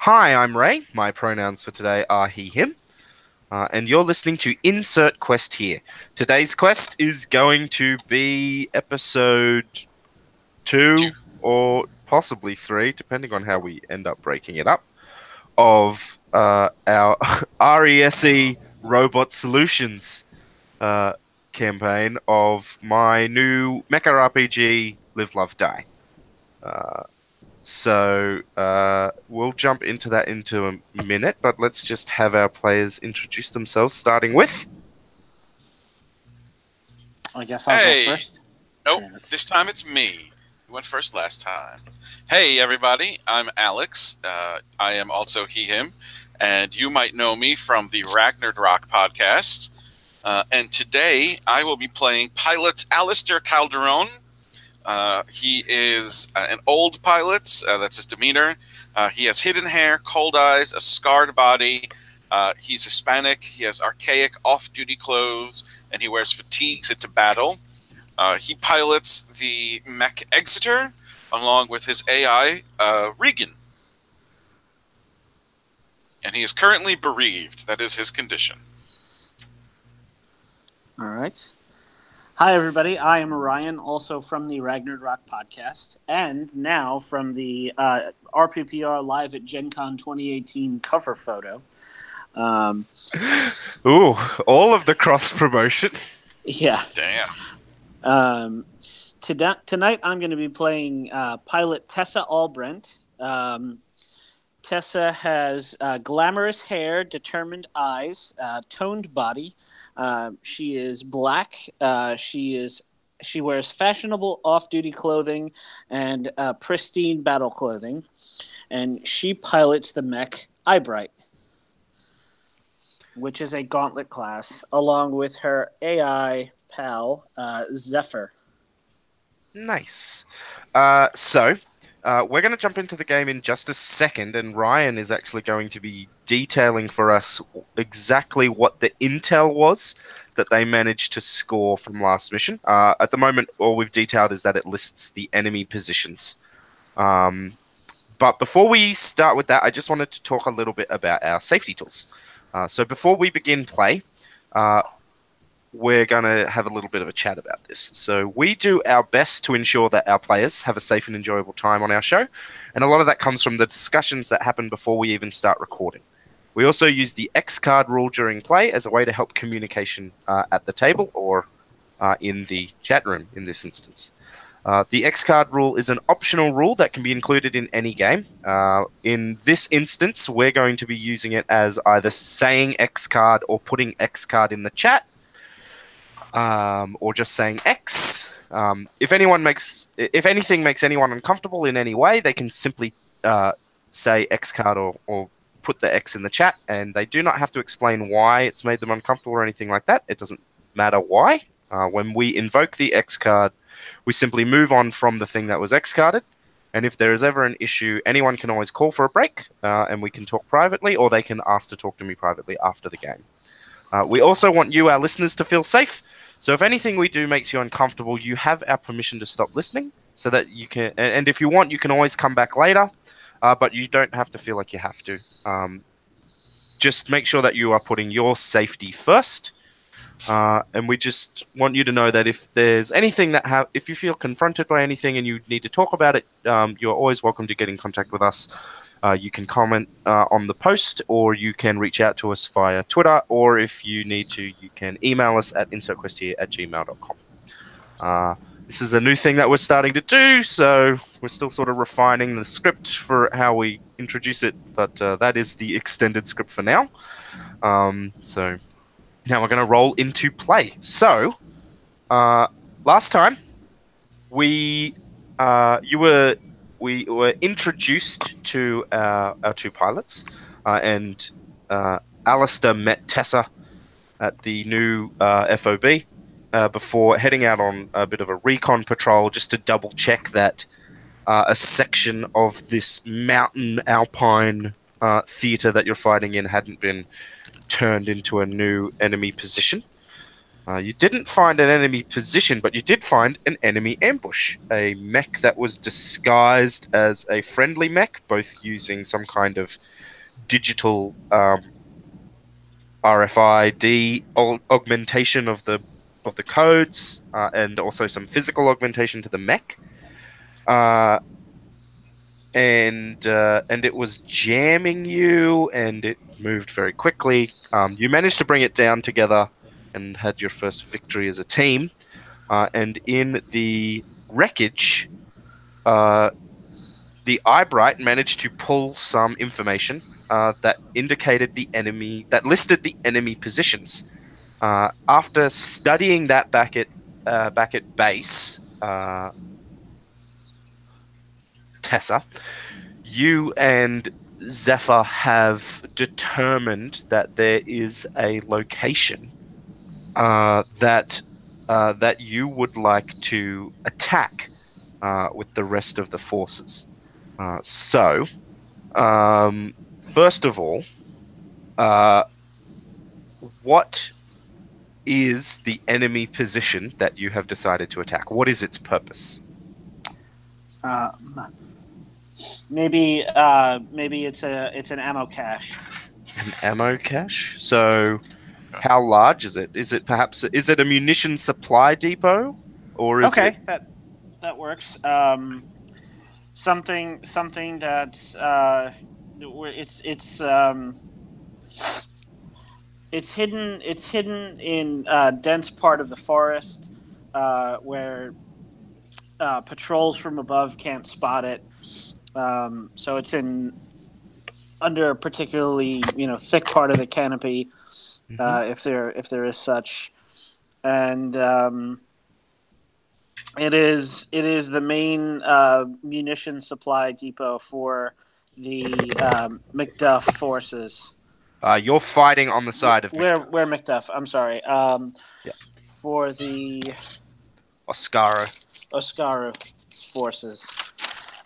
Hi, I'm Ray. My pronouns for today are he, him. And you're listening to Insert Quest here. Today's quest is going to be episode 2 or possibly 3, depending on how we end up breaking it up, of our R.E.S.E Robot Solutions campaign of my new mecha RPG, Live, Love, Die. So we'll jump into that into a minute, but let's just have our players introduce themselves, starting with... I guess I'll go first. Nope, this time it's me. You went first last time. Hey, everybody, I'm Alex. I am also he, him, and you might know me from the Ragnarok podcast. And today I will be playing pilot Alistair Calderon. He is an old pilot. That's his demeanor. He has hidden hair, cold eyes, a scarred body. He's Hispanic. He has archaic off-duty clothes, and he wears fatigues into battle. He pilots the mech Exeter along with his AI, Regan. And he is currently bereaved. That is his condition. All right. Hi, everybody. I am Ryan, also from the Ragnarok podcast, and now from the RPPR Live at Gen Con 2018 cover photo. Ooh, all of the cross-promotion. Yeah. Damn. Tonight I'm going to be playing pilot Tessa Albrent. Tessa has glamorous hair, determined eyes, toned body. She is black. She wears fashionable off-duty clothing and pristine battle clothing, and she pilots the mech Eyebright, which is a gauntlet class, along with her AI pal Zephyr. Nice. We're going to jump into the game in just a second, and Ryan is actually going to be detailing for us exactly what the intel was that they managed to score from last mission. At the moment, all we've detailed is that it lists the enemy positions. But before we start with that, I just wanted to talk a little bit about our safety tools. So before we begin play, we're going to have a little bit of a chat about this. So we do our best to ensure that our players have a safe and enjoyable time on our show, and a lot of that comes from the discussions that happen before we even start recording. We also use the X card rule during play as a way to help communication at the table or in the chat room in this instance. The X card rule is an optional rule that can be included in any game. In this instance, we're going to be using it as either saying X card or putting X card in the chat, or just saying X. If anything makes anyone uncomfortable in any way, they can simply say X card or put the X in the chat, and they do not have to explain why it's made them uncomfortable or anything like that. It doesn't matter why. When we invoke the X card, we simply move on from the thing that was X carded, and if there is ever an issue, anyone can always call for a break, and we can talk privately, or they can ask to talk to me privately after the game. We also want you, our listeners, to feel safe. So if anything we do makes you uncomfortable, you have our permission to stop listening, so that you can, and if you want, you can always come back later, but you don't have to feel like you have to. Just make sure that you are putting your safety first, and we just want you to know that if there's anything if you feel confronted by anything and you need to talk about it, you're always welcome to get in contact with us. You can comment on the post, or you can reach out to us via Twitter, or if you need to, you can email us at insertquesthere@gmail.com. This is a new thing that we're starting to do, so we're still sort of refining the script for how we introduce it, but that is the extended script for now. So now we're going to roll into play. So last time we were introduced to our two pilots, and Alistair met Tessa at the new FOB before heading out on a bit of a recon patrol just to double check that a section of this mountain alpine theater that you're fighting in hadn't been turned into a new enemy position. You didn't find an enemy position, but you did find an enemy ambush. A mech that was disguised as a friendly mech, both using some kind of digital RFID augmentation of the codes, and also some physical augmentation to the mech. Uh, and it was jamming you, and it moved very quickly. You managed to bring it down together and had your first victory as a team. And in the wreckage, uh, the Eyebright managed to pull some information that indicated the enemy, that listed the enemy positions. After studying that back at base, Tessa, you and Zephyr have determined that there is a location that you would like to attack with the rest of the forces. So, first of all, uh, what is the enemy position that you have decided to attack? What is its purpose? Maybe it's an ammo cache. An ammo cache? So, how large is it? Is it a munition supply depot, or is it? Okay, that works. Something that's it's hidden. It's hidden in a dense part of the forest where patrols from above can't spot it. So it's in under a particularly thick part of the canopy, if there is such, and it is the main munition supply depot for the MacDuff forces. You're fighting on the side of Where MacDuff? I'm sorry. Yeah. For the Oscaro forces.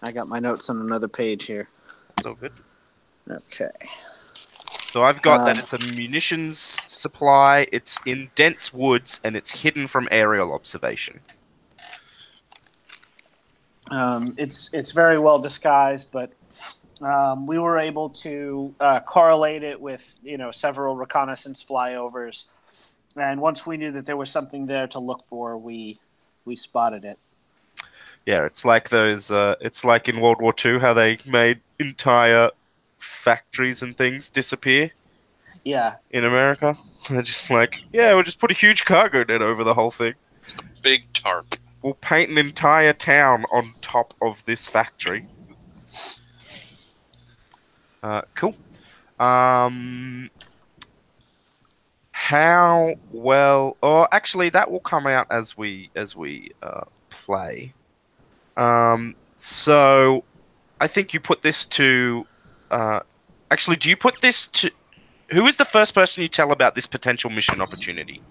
I got my notes on another page here. It's all good. Okay. So I've got that it's a munitions supply. It's in dense woods and it's hidden from aerial observation. It's very well disguised, but we were able to correlate it with several reconnaissance flyovers, and once we knew that there was something there to look for, we spotted it. Yeah, it's like those. It's like in World War II, how they made entire factories and things disappear. Yeah. In America, they're just like, yeah, we'll just put a huge cargo net over the whole thing. Big tarp. We'll paint an entire town on top of this factory. Cool. How well? Oh, actually, that will come out as we play. So I think you put this to. Actually, do you put this to? Who is the first person you tell about this potential mission opportunity?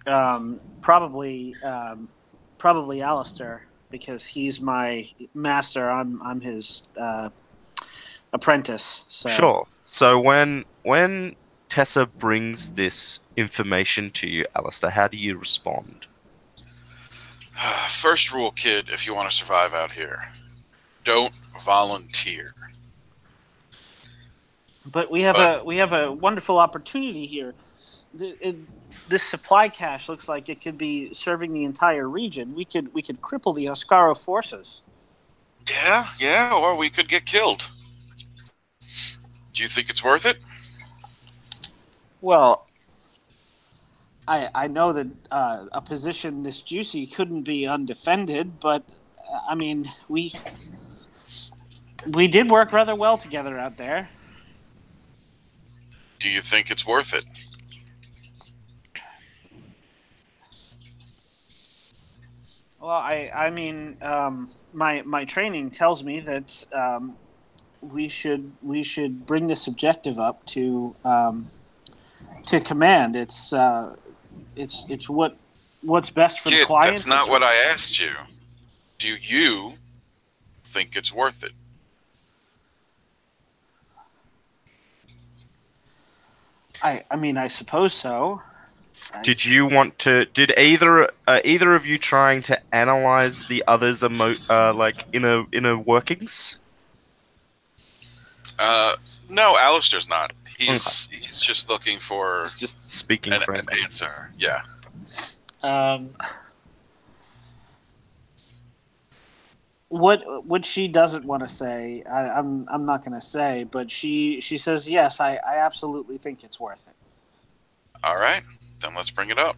Probably Alistair, because he's my master. I'm his apprentice. So. Sure. So when Tessa brings this information to you, Alistair, how do you respond? First rule, kid, if you want to survive out here, don't volunteer. But we have a wonderful opportunity here. This supply cache looks like it could be serving the entire region. We could cripple the Oscaro forces. Yeah, or we could get killed. Do you think it's worth it? Well, I know that a position this juicy couldn't be undefended, but I mean we did work rather well together out there. Do you think it's worth it? Well, I mean, my training tells me that we should bring this objective up to command. It's what's best for the client. That's not what I asked you. Do you think it's worth it? I mean, I suppose so. Did Nice. you want to? Did either of you trying to analyze the other's like inner workings? Uh, no, Alistair's not. Okay. He's just looking for It's just speaking an frankly. answer. Yeah. Um, what she doesn't want to say, I'm not going to say, but she says yes. I absolutely think it's worth it. All right, then let's bring it up.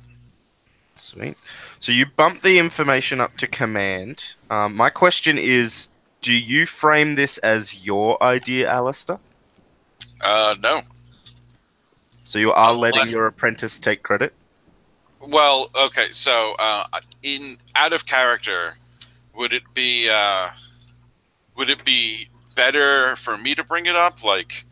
Sweet. So you bump the information up to command. My question is, do you frame this as your idea, Alistair? No, So you are letting unless your apprentice take credit? well, okay. So in out of character, would it be better for me to bring it up, like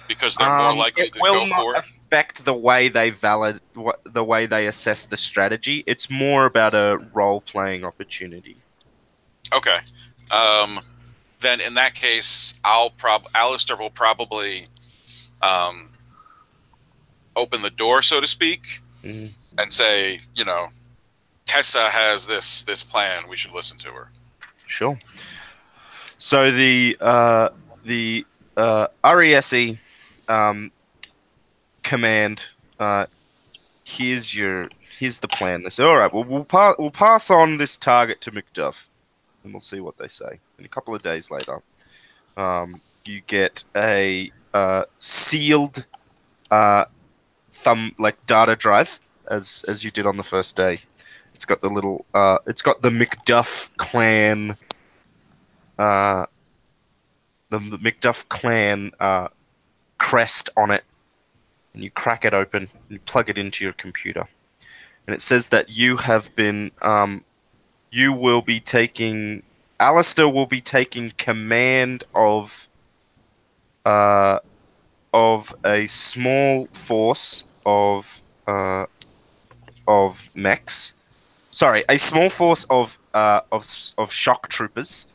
because they're more likely It to will go not for it? affect the way they the way they assess the strategy. It's more about a role-playing opportunity. Okay. Then in that case, Alistair will probably um, open the door, so to speak, Mm, and say, Tessa has this plan. We should listen to her. sure. So the R.E.S.E command. Here's the plan. They say, all right. Well, we'll pass on this target to Macduff, and we'll see what they say. And a couple of days later, you get a sealed data drive as you did on the first day. It's got it's got the Macduff clan uh, crest on it, and you crack it open and you plug it into your computer, and it says that you will be taking Alistair will be taking command uh, of a small force of mechs. Sorry, a small force of shock troopers.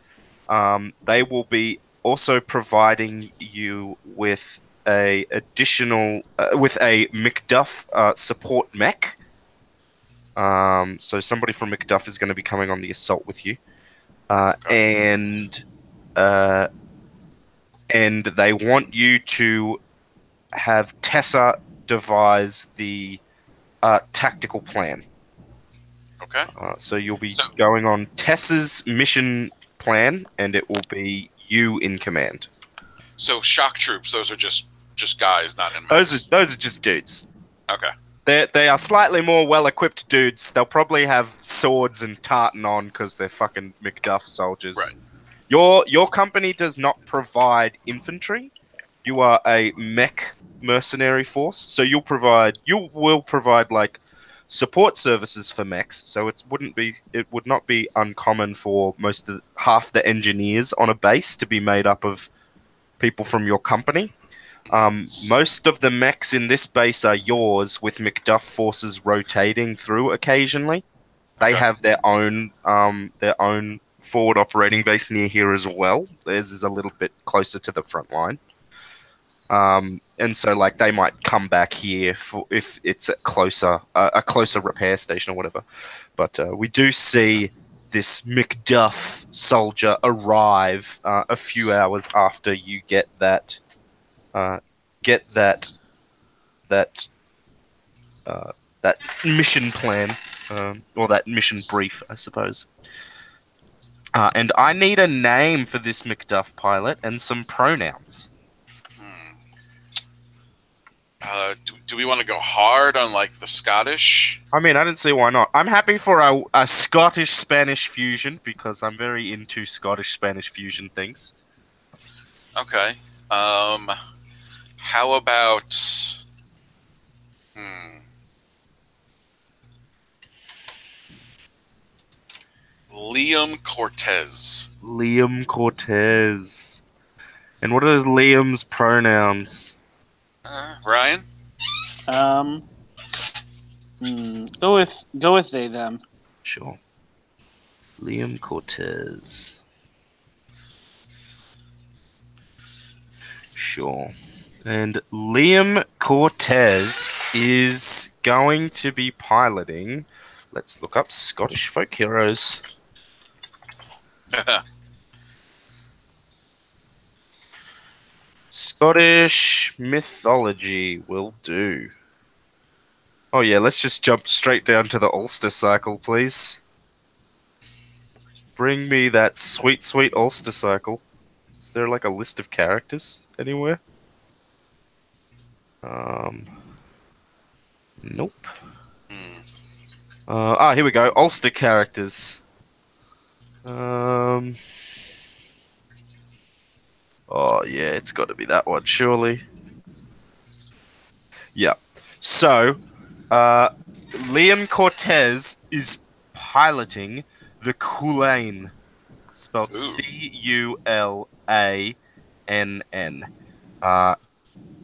They will be also providing you with with a Macduff support mech. So somebody from Macduff is going to be coming on the assault with you, Okay. uh, and they want you to have Tessa devise the tactical plan. Okay. So you'll be So going on Tessa's mission plan, and it will be you in command. so shock troops. Those are just guys, not Those inmates. are just dudes. Okay. They are slightly more well equipped dudes. They'll probably have swords and tartan on because they're fucking Macduff soldiers. Right. Your company does not provide infantry. You are a mech mercenary force, so you will provide like support services for mechs. So it would not be uncommon for half the engineers on a base to be made up of people from your company. Most of the mechs in this base are yours, with Macduff forces rotating through occasionally. They Okay. have their own forward operating base near here as well. Theirs is a little bit closer to the front line. And so like they might come back here for if it's a closer repair station or whatever. But we do see this Macduff soldier arrive a few hours after you uh, get that that mission plan, or that mission brief, I suppose. And I need a name for this Macduff pilot and some pronouns. Hmm. Do we want to go hard on like the Scottish? I mean, I don't see why not. I'm happy for a Scottish-Spanish fusion because I'm very into Scottish-Spanish fusion things. Okay. How about hmm, Liam Cortez? Liam Cortez. And what are Liam's pronouns? Ryan? Um, go with they them. Sure. Liam Cortez. Sure. And Liam Cortez is going to be piloting. Let's look up Scottish folk heroes. Scottish mythology will do. Oh yeah, let's just jump straight down to the Ulster cycle, please. Bring me that sweet, sweet Ulster cycle. Is there like a list of characters anywhere? Nope. Here we go. Ulster characters. Oh yeah, it's got to be that one, surely. Yeah. So, Liam Cortez is piloting the Culane, spelled Culann.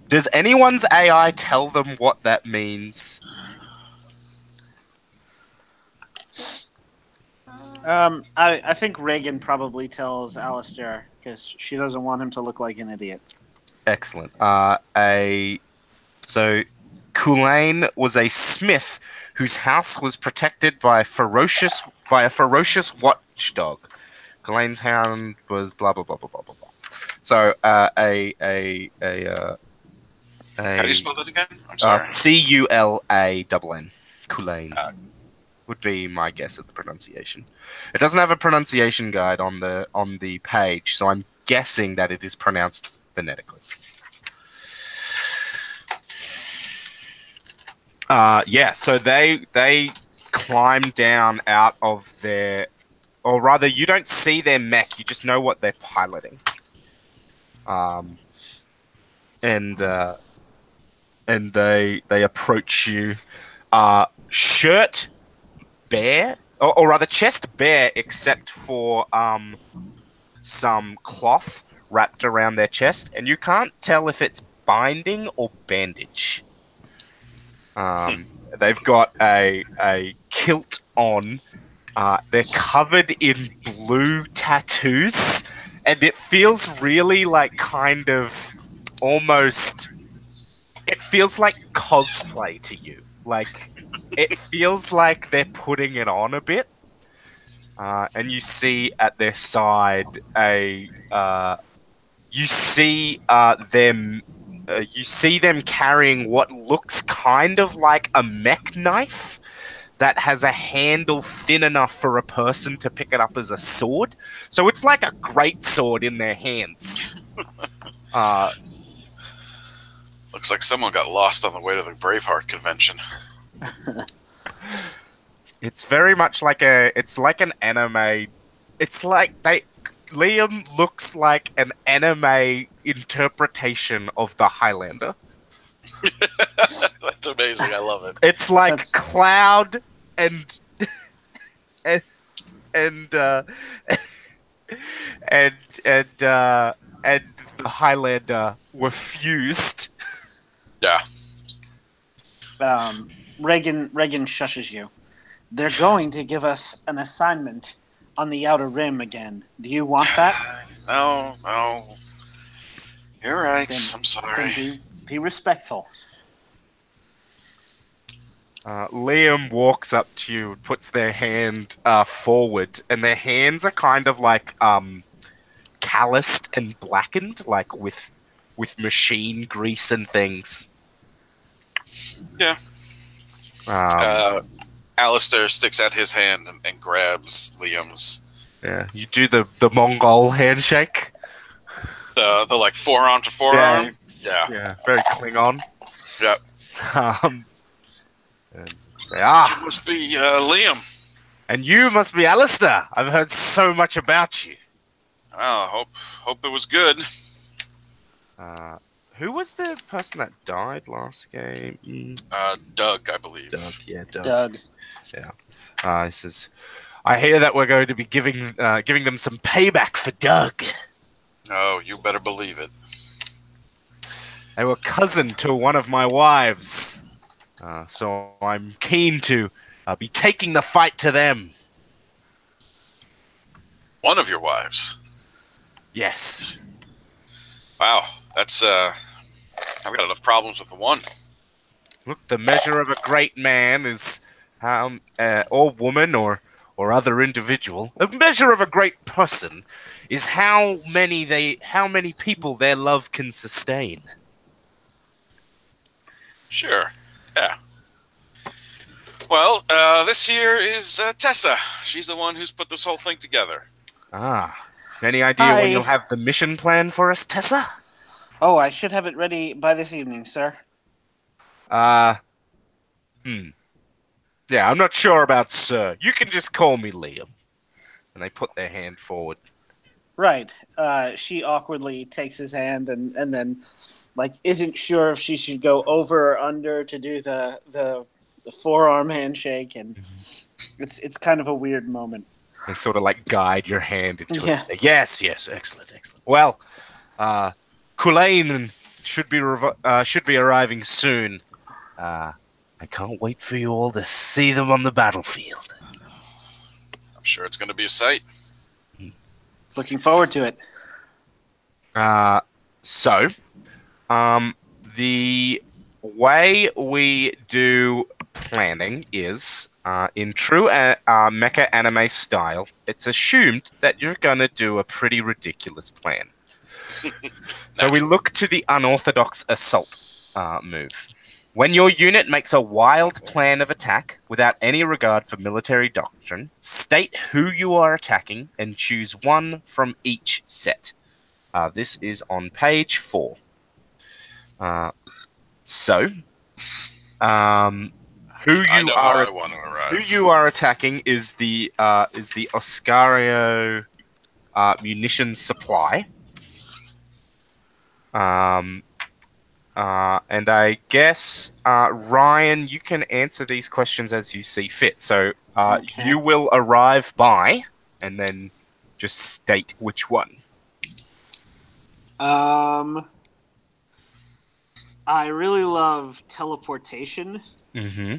Does anyone's AI tell them what that means? I think Reagan probably tells Alistair because she doesn't want him to look like an idiot. Excellent. So Culane was a smith whose house was protected by a ferocious watchdog. Culane's hound was blah blah blah blah blah blah blah. So How do you spell that again? I'm sorry. Culann. Culane would be my guess at the pronunciation. It doesn't have a pronunciation guide on the page, so I'm guessing that it is pronounced phonetically. So they climb down out of their, or rather, you don't see their mech. You just know what they're piloting. And they approach you. Shirt bare, or rather chest bare, except for some cloth wrapped around their chest, and you can't tell if it's binding or bandage. They've got a kilt on. They're covered in blue tattoos, and it feels really like kind of almost. It feels like cosplay to you. Like, it feels like they're putting it on a bit. And you see at their side you see them carrying what looks kind of like a mech knife that has a handle thin enough for a person to pick it up as a sword. So it's like a great sword in their hands. Looks like someone got lost on the way to the Braveheart convention. It's very much like an anime. It's like Liam looks like an anime interpretation of the Highlander. That's amazing. I love it. It's like Cloud and and the Highlander were fused. Yeah. Reagan shushes you. They're going to give us an assignment on the Outer Rim again. Do you want that? No. You're right. I'm sorry. Then be respectful. Liam walks up to you and puts their hand forward, and their hands are kind of like calloused and blackened, like with machine grease and things. Yeah. Alistair sticks out his hand and grabs Liam's. Yeah, you do the Mongol handshake. The like forearm to forearm. Yeah, very Klingon. Yep. And say, You must be Liam. And you must be Alistair. I've heard so much about you. Oh, hope it was good. Who was the person that died last game? Doug, I believe. Doug. Yeah. He says, I hear that we're going to be giving them some payback for Doug. Oh, you better believe it. They were cousin to one of my wives. So I'm keen to be taking the fight to them. One of your wives? Yes. Wow, that's I've got enough problems with the one. Look, the measure of a great man is how, or woman, or other individual. The measure of a great person is how many people their love can sustain. Sure. Yeah. Well, this here is Tessa. She's the one who's put this whole thing together. Ah, any idea when you'll Hi. have the mission plan for us, Tessa? Oh, I should have it ready by this evening, sir. Uh, hmm. Yeah, I'm not sure about sir. You can just call me Liam. And they put their hand forward. Right. She awkwardly takes his hand and then, like, isn't sure if she should go over or under to do the forearm handshake, and it's kind of a weird moment. And sort of like guide your hand into it. Yeah. Say, yes, yes, excellent, excellent. Well, Kulain should be arriving soon. I can't wait for you all to see them on the battlefield. I'm sure it's going to be a sight. Looking forward to it. So, the way we do planning is, in true mecha anime style, it's assumed that you're going to do a pretty ridiculous plan. So we look to the unorthodox assault move. When your unit makes a wild plan of attack without any regard for military doctrine, state who you are attacking and choose one from each set. This is on page 4. So, who you are attacking is the Oscario munition supply. And I guess, Ryan, you can answer these questions as you see fit. So Okay. you will arrive by, and then just state which one. I really love teleportation. Mm-hmm.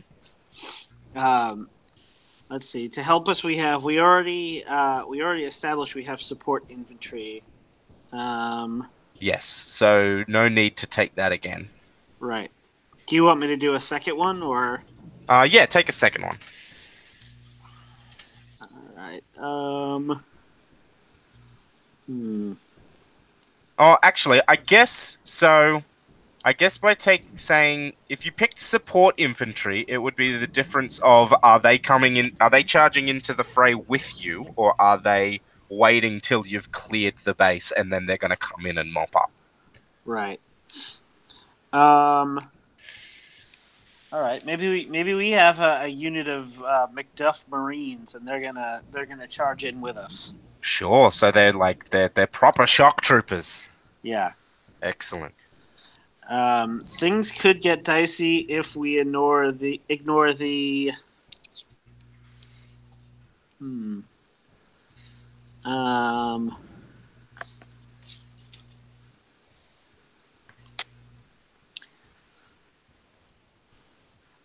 Let's see. To help us, we already established we have support infantry. Yes, so no need to take that again. Right. Do you want me to do a second one, or? Yeah, take a second one. All right. Oh, actually, I guess so. I guess by saying if you picked support infantry, it would be the difference of are they charging into the fray with you, or are they waiting till you've cleared the base and then they're going to come in and mop up. Right. All right. Maybe we have a unit of MacDuff Marines, and they're gonna charge in with us. Sure. So they're proper shock troopers. Yeah. Excellent. Things could get dicey if we ignore the.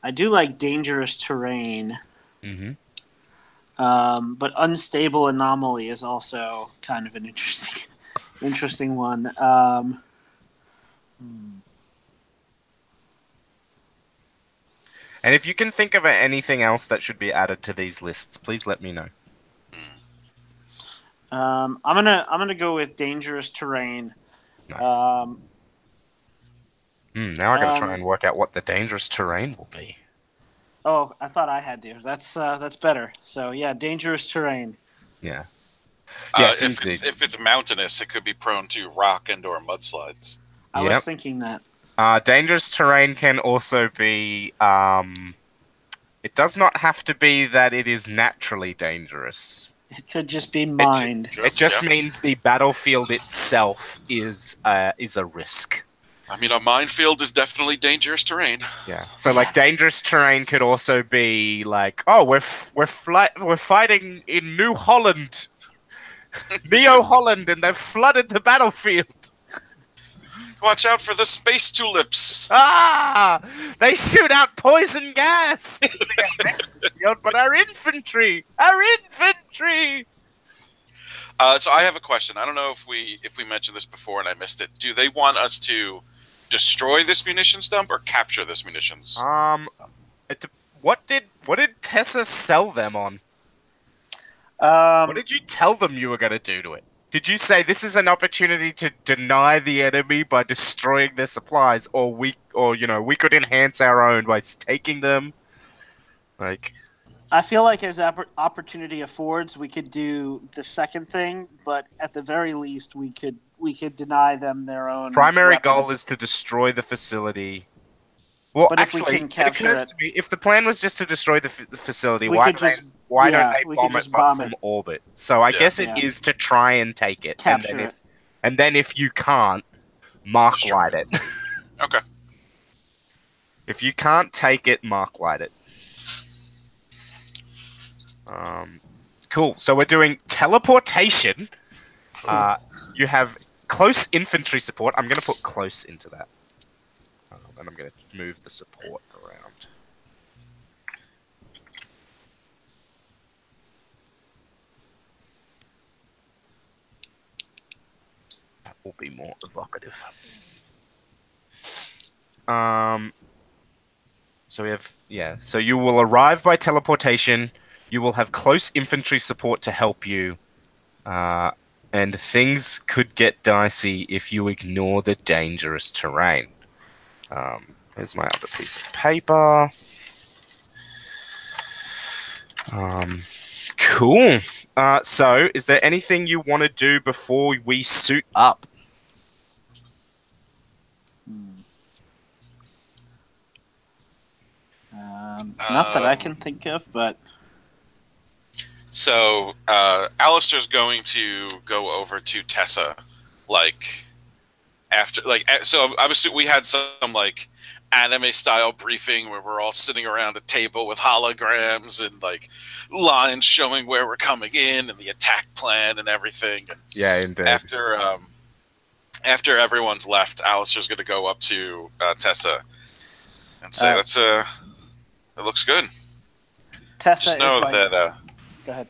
I do like dangerous terrain. Mm-hmm. But unstable anomaly is also kind of an interesting one. And if you can think of anything else that should be added to these lists, please let me know. I'm gonna go with dangerous terrain. Nice. Now I gotta try and work out what the dangerous terrain will be. Oh, I thought I had to. That's better. So yeah, dangerous terrain. Yeah. Yes, if it's mountainous, it could be prone to rock and/or mudslides. I was thinking that. Dangerous terrain can also be. It does not have to be that it is naturally dangerous. It could just be mined. It just means the battlefield itself is a risk. I mean, a minefield is definitely dangerous terrain. Yeah. So, like, dangerous terrain could also be like, oh, we're fighting in New Holland, Neo Holland, and they've flooded the battlefield. Watch out for the space tulips. Ah! They shoot out poison gas. But our infantry. So I have a question. I don't know if we mentioned this before and I missed it. Do they want us to destroy this munitions dump or capture this munitions? What did Tessa sell them on? What did you tell them you were going to do to it? Did you say this is an opportunity to deny the enemy by destroying their supplies, or we could enhance our own by taking them? Like, I feel like as opportunity affords, we could do the second thing, but at the very least, we could deny them their own primary weapons. goal is to destroy the facility. Well, But actually, if we can capture it occurs to me, if the plan was just to destroy the facility, we why could don't just they we bomb could it just bomb from it, orbit? So I guess it Yeah. is to try and take it, capture it. and then if you can't, mark Destroy light it. Okay. If you can't take it, mark light it. Cool. So we're doing teleportation. You have close infantry support. I'm going to put close into that. And I'm going to move the support around. That will be more evocative. So we have, so you will arrive by teleportation. You will have close infantry support to help you. And things could get dicey if you ignore the dangerous terrain. Here's my other piece of paper. Cool. So, is there anything you want to do before we suit up? Not that I can think of, but So, Alistair's going to go over to Tessa, so obviously we had some, anime-style briefing where we're all sitting around a table with holograms and, lines showing where we're coming in and the attack plan and everything. And yeah, indeed. After everyone's left, Alistair's going to go up to Tessa and say, that looks good. Tessa Just know is that... Go ahead.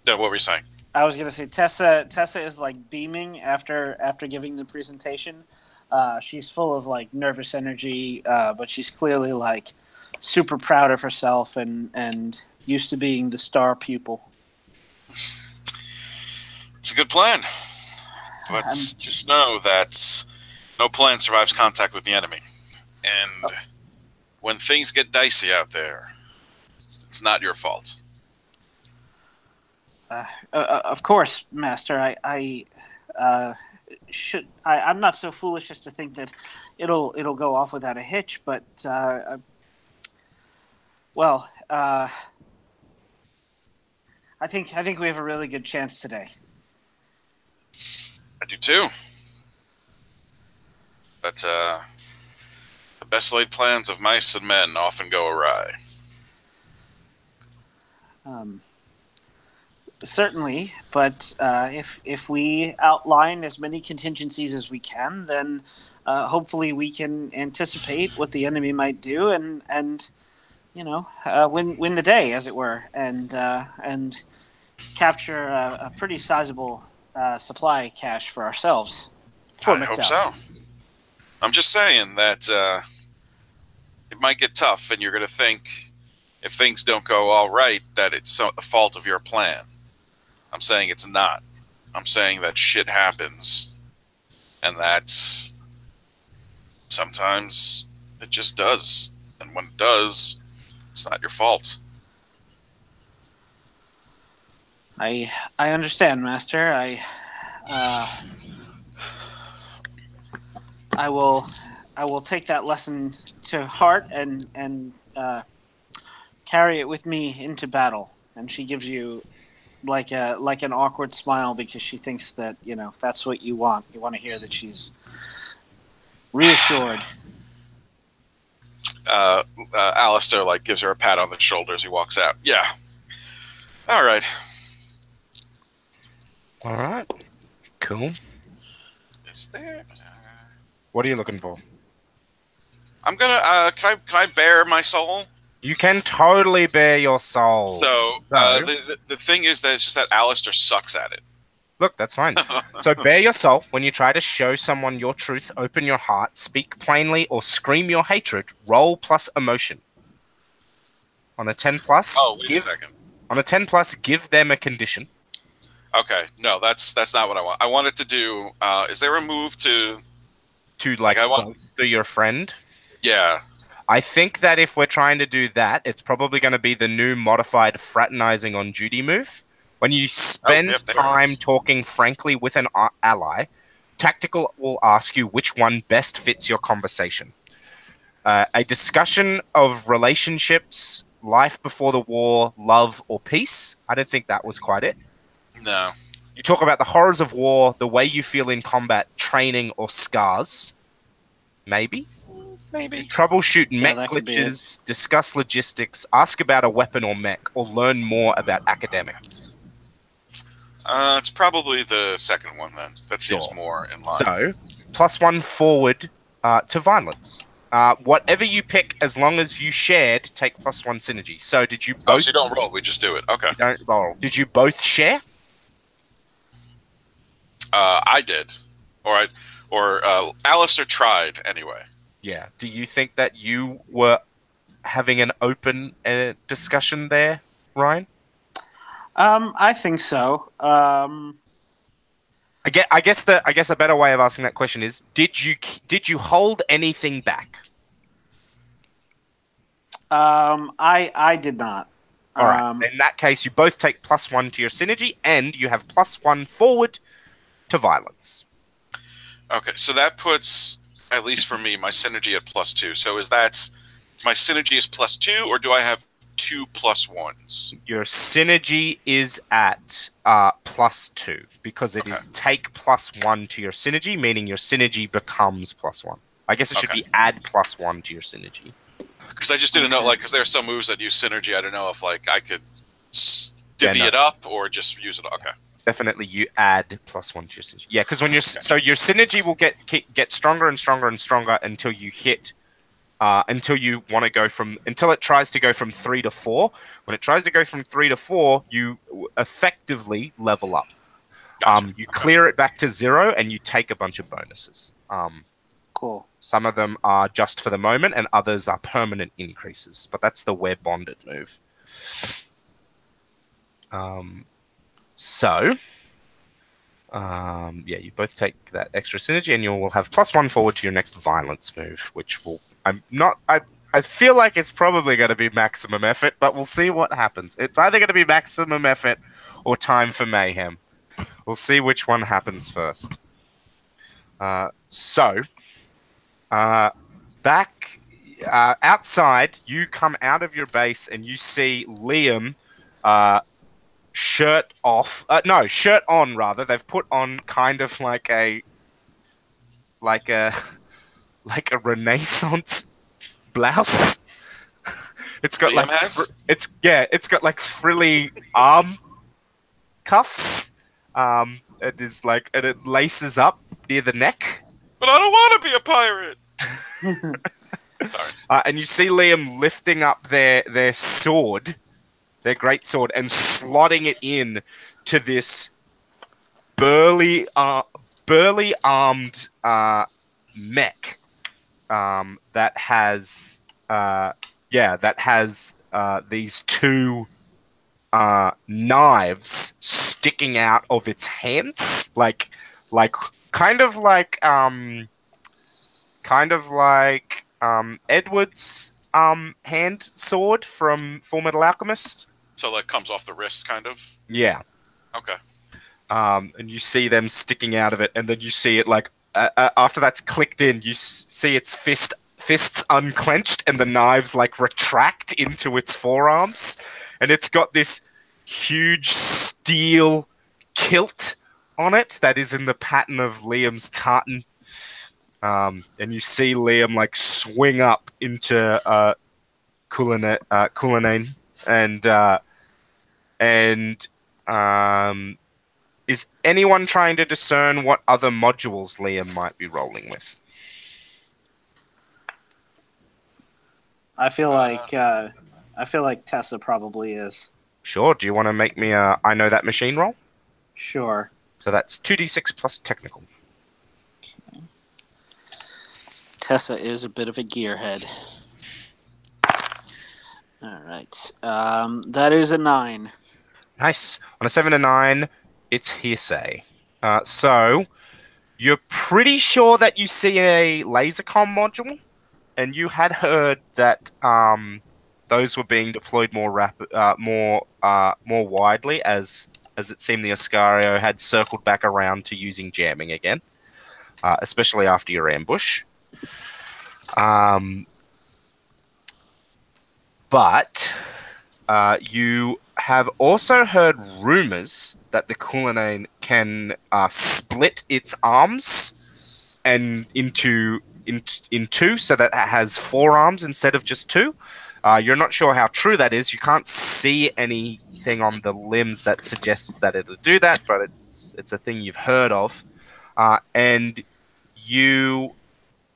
No, what were you saying? I was gonna say Tessa is beaming after giving the presentation. She's full of nervous energy, but she's clearly super proud of herself and used to being the star pupil. It's a good plan, but just know that no plan survives contact with the enemy, and when things get dicey out there, it's not your fault. Of course, Master. I'm not so foolish as to think that it'll go off without a hitch. But I think we have a really good chance today. I do too. But the best laid plans of mice and men often go awry. Certainly, but if we outline as many contingencies as we can, then hopefully we can anticipate what the enemy might do and win the day, as it were, and capture a pretty sizable supply cache for ourselves. I hope so. I'm just saying that it might get tough, and you're going to think, if things don't go all right, that it's the fault of your plan. I'm saying it's not. I'm saying that shit happens, and that sometimes it just does. And when it does, it's not your fault. I understand, Master. I will take that lesson to heart and carry it with me into battle. And she gives you like an awkward smile because she thinks that that's what you want. You want to hear that she's reassured. Alistair gives her a pat on the shoulder as he walks out. Yeah. All right. All right. Cool. Is there? What are you looking for? I'm gonna. Can I bear my soul? You can totally bear your soul. So the thing is that it's just that Alistair sucks at it. Look, that's fine. So bare your soul when you try to show someone your truth, open your heart, speak plainly, or scream your hatred. Roll plus emotion. On a 10 plus, Oh, wait a second. On a 10 plus, give them a condition. Okay, no, that's not what I want. I wanted to do. Is there a move to Like I want? bolster your friend? Yeah. I think that if we're trying to do that, it's probably going to be the new modified fraternizing on duty move. When you Oh, yep, spend there it time is. talking frankly with an ally, Tactical will ask you which one best fits your conversation. A discussion of relationships, life before the war, love, or peace. I don't think that was quite it. No. You talk about the horrors of war, the way you feel in combat, training, or scars. Maybe. Maybe. Troubleshoot Yeah, mech that could be it. glitches, discuss logistics, ask about a weapon or mech, or learn more about academics. It's probably the second one then. That seems Sure. more in line. So, +1 forward to violence. Whatever you pick, as long as you shared, take +1 synergy. So, did you both? Oh, so you don't roll. We just do it. Okay. You don't roll. Did you both share? I did, or Alistair tried anyway. Yeah. Do you think that you were having an open discussion there, Ryan? I think so. I guess a better way of asking that question is: Did you hold anything back? I did not. All right. In that case, you both take +1 to your synergy, and you have +1 forward to violence. Okay, so that puts, at least for me, my synergy at +2. So is that my synergy is +2, or do I have 2 +1s? Your synergy is at +2 because it is take +1 to your synergy, meaning your synergy becomes +1. I guess it should be add +1 to your synergy. Because I just didn't know, like, because there are some moves that use synergy. I don't know if, like, I could divvy it up or just use it. Okay. Definitely, you add +1 to your synergy. Yeah, because when so your synergy will get stronger and stronger and stronger until you hit, until you want to go from, until it tries to go from 3 to 4. When it tries to go from 3 to 4, you effectively level up. Gotcha. You clear it back to 0, and you take a bunch of bonuses. Cool. Some of them are just for the moment, and others are permanent increases. But that's the we're bonded move. Yeah, you both take that extra synergy, and you will have +1 forward to your next violence move, which will. I feel like it's probably going to be maximum effort, but we'll see what happens. It's either going to be maximum effort or time for mayhem. We'll see which one happens first. Back outside, you come out of your base and you see Liam, shirt off. No, shirt on rather. They've put on kind of like a Renaissance blouse. It's got Liam has? it's got like frilly arm cuffs. It is like, and it laces up near the neck. But I don't want to be a pirate. Sorry. And you see Liam lifting up their sword, their great sword, and slotting it in to this burly armed mech that has these two knives sticking out of its hands, like Edward's hand sword from Full Metal Alchemist. So, like, comes off the wrist, kind of? Yeah. Okay. And you see them sticking out of it, and then you see it like after that's clicked in, you see its fists unclenched, and the knives like retract into its forearms, and it's got this huge steel kilt on it that is in the pattern of Liam's tartan. And you see Liam like swing up into Cullinane, and is anyone trying to discern what other modules Liam might be rolling with? I feel like Tessa probably is. Sure. Do you want to make me a I know that machine roll? Sure. So that's 2d6 plus technical. Tessa is a bit of a gearhead. All right. That is a 9. Nice. On a 7 and 9, it's hearsay. So you're pretty sure that you see a lasercom module, and you had heard that those were being deployed more widely as it seemed the Oscario had circled back around to using jamming again, especially after your ambush. But you have also heard rumors that the Cullinane can split its arms and in two, so that it has 4 arms instead of just 2. You're not sure how true that is. You can't see anything on the limbs that suggests that it'll do that, but it's a thing you've heard of. And you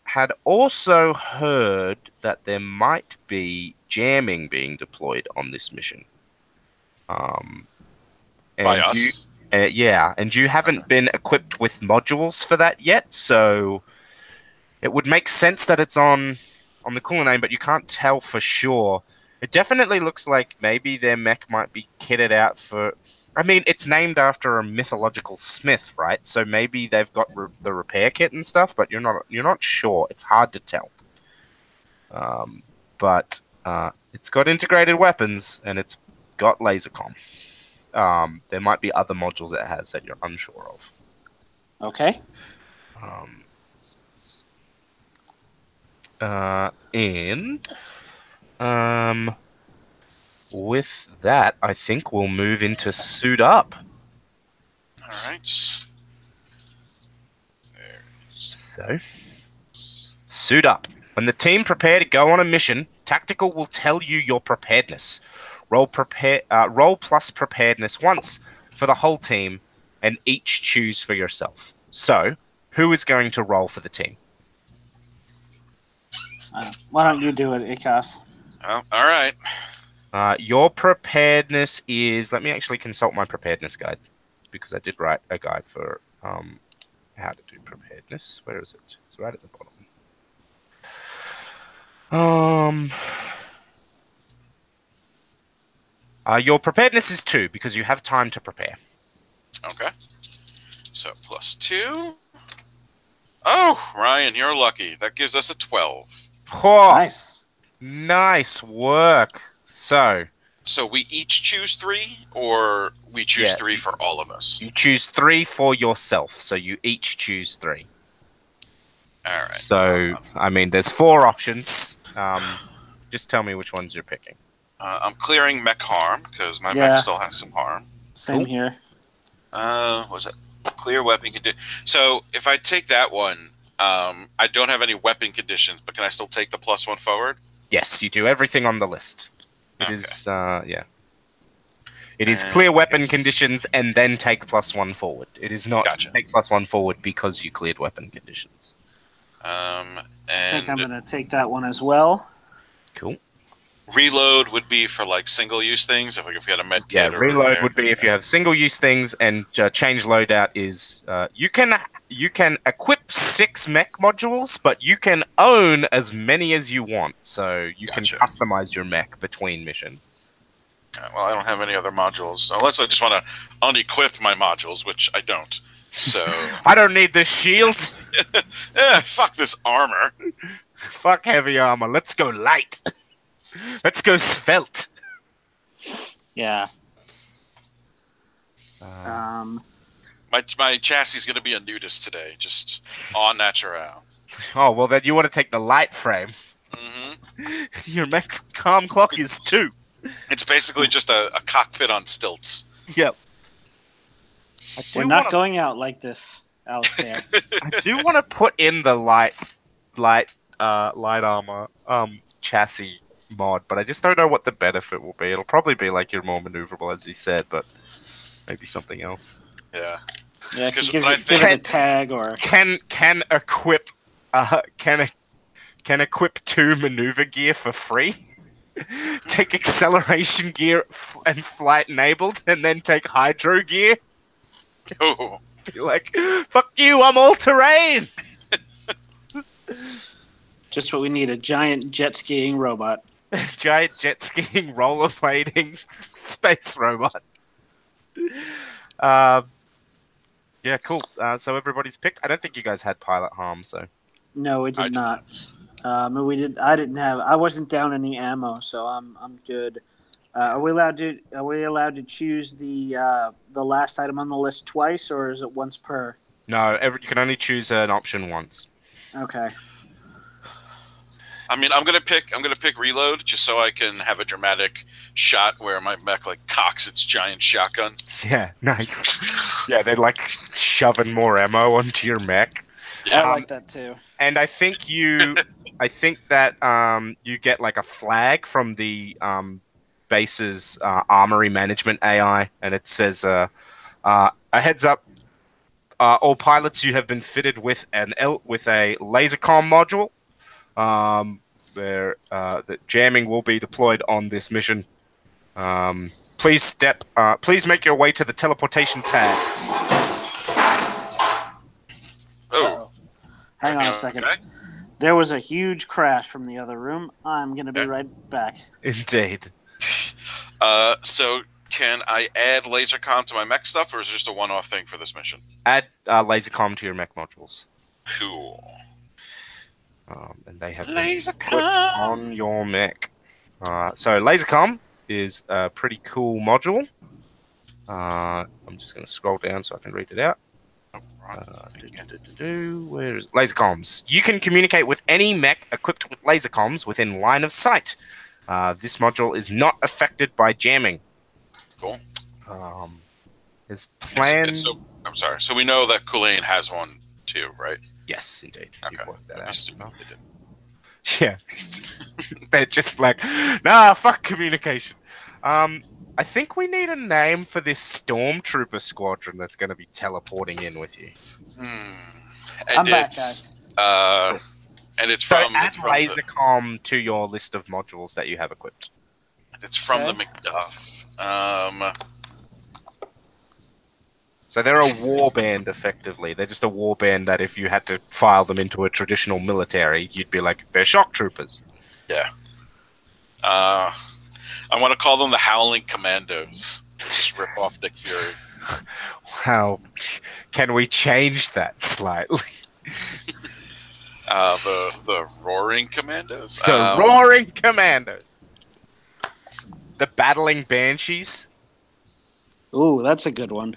had also heard that there might be jamming being deployed on this mission. By us? Yeah, and you haven't been equipped with modules for that yet, so it would make sense that it's on the Cullinane, but you can't tell for sure. It definitely looks like maybe their mech might be kitted out for... I mean, it's named after a mythological smith, right? So maybe they've got the repair kit and stuff, but you're not sure. It's hard to tell. But it's got integrated weapons, and it's got lasercom. There might be other modules it has that you're unsure of. Okay. With that, I think we'll move into suit up. All right. So, suit up. When the team prepare to go on a mission, Tactical will tell you your preparedness. Roll plus preparedness once for the whole team, and each choose for yourself. So, who is going to roll for the team? Why don't you do it, Ikas? Oh, all right. Your preparedness is... Let me actually consult my preparedness guide, because I did write a guide for how to do preparedness. Where is it? It's right at the bottom. Your preparedness is 2, because you have time to prepare. Okay. So +2. Oh, Ryan, you're lucky. That gives us a 12. Oh, Nice. nice work. So we each choose 3, or we choose 3 for all of us? You choose 3 for yourself, so you each choose 3. All right. So, I mean, there's 4 options. Just tell me which ones you're picking. I'm clearing mech harm, because my mech still has some harm. Same here. Was it clear weapon condition? So, if I take that one, I don't have any weapon conditions, but can I still take the +1 forward? Yes, you do everything on the list. It Okay. is, yeah. It is clear weapon conditions and then take +1 forward. It is not take +1 forward because you cleared weapon conditions. I think I'm going to take that one as well. Cool. Reload would be for like single-use things, if we had a med kit. Yeah, reload would be if you have single-use things, and change loadout is you can equip 6 mech modules, but you can own as many as you want, so you can customize your mech between missions. Well, I don't have any other modules, unless I just want to unequip my modules, which I don't. So I don't need this shield. Fuck this armor. Fuck heavy armor. Let's go light. Let's go svelte. Yeah. My chassis is going to be a nudist today, just en natural. Oh, well, then you want to take the light frame. Mm-hmm. Your mech's calm clock is 2. It's basically just a cockpit on stilts. Yep. We're not going out like this, Alistair. I do want to put in the light armor chassis mod, but I just don't know what the benefit will be. It'll probably be like you're more maneuverable, as he said, but maybe something else. Yeah. Yeah, give it a tag or can equip can equip 2 maneuver gear for free. Take acceleration gear and flight enabled, and then take hydro gear. Oh. Be like, fuck you, I'm all terrain. Just what we need, a giant jet skiing robot. Giant jet skiing, rollerblading space robot. Yeah, cool. So everybody's picked. I don't think you guys had pilot harm, so No, we I did did not. We did. I didn't have. I wasn't down any ammo, so I'm good. Are we allowed to choose the last item on the list twice, or is it once per? no. You can only choose an option once. Okay. I mean, I'm gonna pick reload just so I can have a dramatic shot where my mech like cocks its giant shotgun. Yeah, nice. Yeah, they're like shoving more ammo onto your mech. I like that too. And I think that you get like a flag from the base's armory management AI, and it says a heads up. All pilots, you have been fitted with with a laser comm module. The jamming will be deployed on this mission. Please make your way to the teleportation pad. Oh, Uh-oh. Hang on a second. Okay. There was a huge crash from the other room. I'm gonna be right back. Indeed. So can I add laser comm to my mech stuff, or is it just a one-off thing for this mission? Add laser comm to your mech modules. Cool. And they have Laser been put comm on your mech. So laser comm is a pretty cool module. I'm just going to scroll down so I can read it out. Where is laser comms? You can communicate with any mech equipped with laser comms within line of sight. This module is not affected by jamming. Cool. Is planned. I'm sorry. So we know that Kulain has one too, right? Yes, indeed. Okay. You've worked that That'd be out. stupid if they didn't. Yeah, they're just like, nah, fuck communication. I think we need a name for this stormtrooper squadron that's going to be teleporting in with you. And I'm back, guys. And it's So from add laser comm to your list of modules that you have equipped. It's from Okay. the McDuff. So they're a war band, effectively. They're just a war band that if you had to file them into a traditional military, you'd be like, they're shock troopers. Yeah. I want to call them the Howling Commandos. Just rip off Nick Fury. How can we change that slightly? The Roaring Commandos. The Roaring Commandos. The Battling Banshees. Ooh, that's a good one.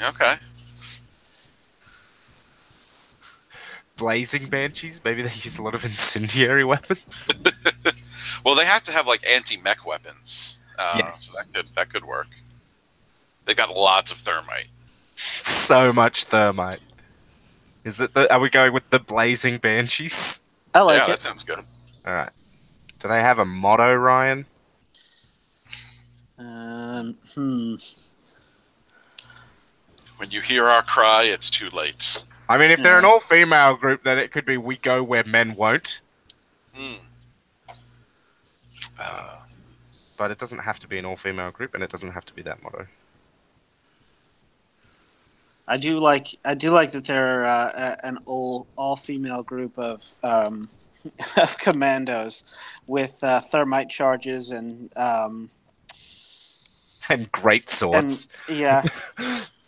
Okay. Blazing Banshees. Maybe they use a lot of incendiary weapons. Well, they have to have like anti-mech weapons. Yes. So that could work. They've got lots of thermite. So much thermite. Are we going with the Blazing Banshees? I like That it. sounds good. All right. Do they have a motto, Ryan? When you hear our cry, it's too late. I mean, if they're an all-female group, then it could be "We go where men won't." But it doesn't have to be an all-female group, and it doesn't have to be that motto. I do like that they're an all-female group of of commandos with thermite charges and great swords. yeah.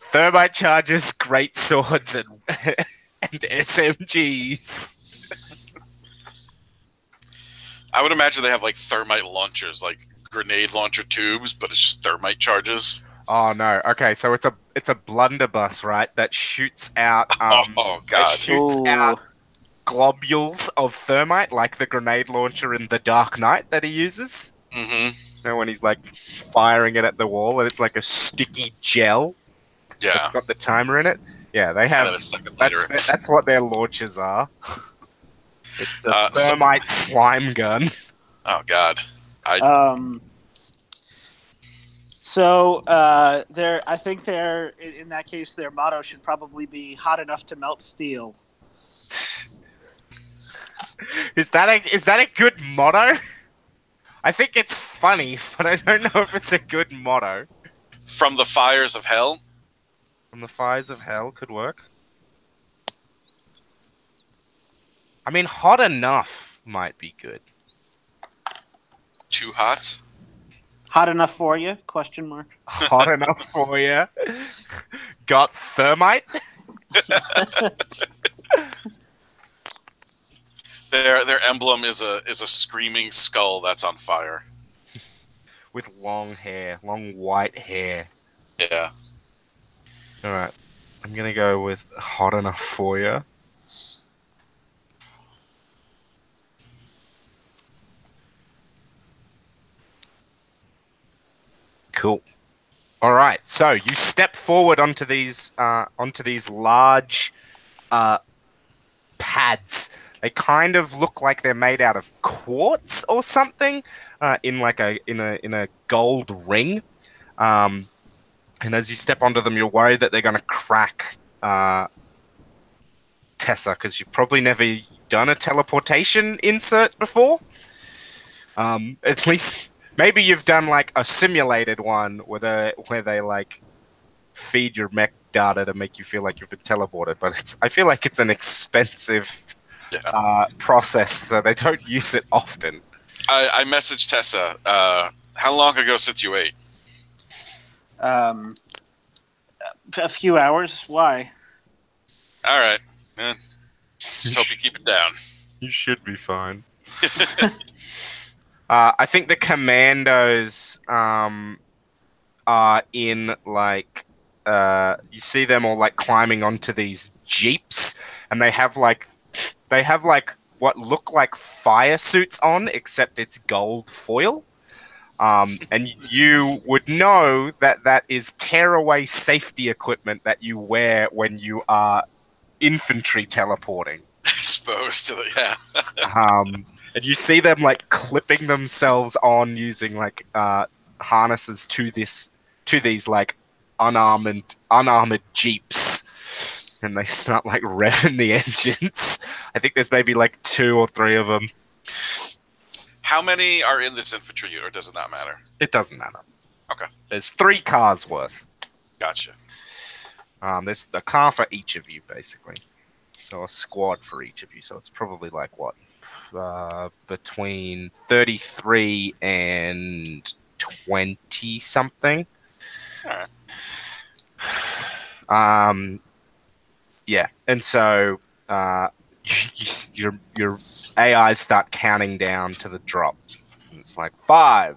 Thermite charges, great swords, and SMGs. I would imagine they have like thermite launchers, like grenade launcher tubes, but it's just thermite charges. Oh no! Okay, so it's a blunderbuss, right? That shoots out. Oh god! It shoots out globules of thermite, like the grenade launcher in The Dark Knight that he uses. Mm-hmm. You know, when he's like firing it at the wall, and it's like a sticky gel. Yeah. It's got the timer in it. Yeah, they have. That's what their launchers are. It's a thermite slime gun. Oh god. So I think they're in that case their motto should probably be "hot enough to melt steel." Is that a good motto? I think it's funny, but I don't know if it's a good motto. From the fires of hell. From the fires of hell could work. I mean, hot enough might be good. Too hot. Hot enough for you? Question mark. Hot enough for you. Got thermite? Their emblem is a screaming skull that's on fire. With long hair, long white hair. Yeah. All right, I'm gonna go with hot enough for you. Cool. All right, so you step forward onto these large pads. They kind of look like they're made out of quartz or something, in a gold ring. And as you step onto them, you're worried that they're going to crack Tessa, because you've probably never done a teleportation insert before. At least maybe you've done like a simulated one where they like feed your mech data to make you feel like you've been teleported, but I feel like it's an expensive process, so they don't use it often. I messaged Tessa. How long ago since you ate? A few hours. Why? All right. Just hope you keep it down. You should be fine. I think the commandos are in like you see them all like climbing onto these jeeps, and they have like what look like fire suits on, except it's gold foil. And you would know that is tearaway safety equipment that you wear when you are infantry teleporting. Exposed to the And you see them like clipping themselves on using like harnesses to these like unarmored jeeps, and they start like revving the engines. I think there's maybe like 2 or 3 of them. How many are in this infantry unit, or does it not matter? It doesn't matter. Okay. There's 3 cars worth. Gotcha. There's a car for each of you, basically. So a squad for each of you. So it's probably like what? Between 33 and 20 something. All right. Yeah, and so your AIs start counting down to the drop. And it's like 5,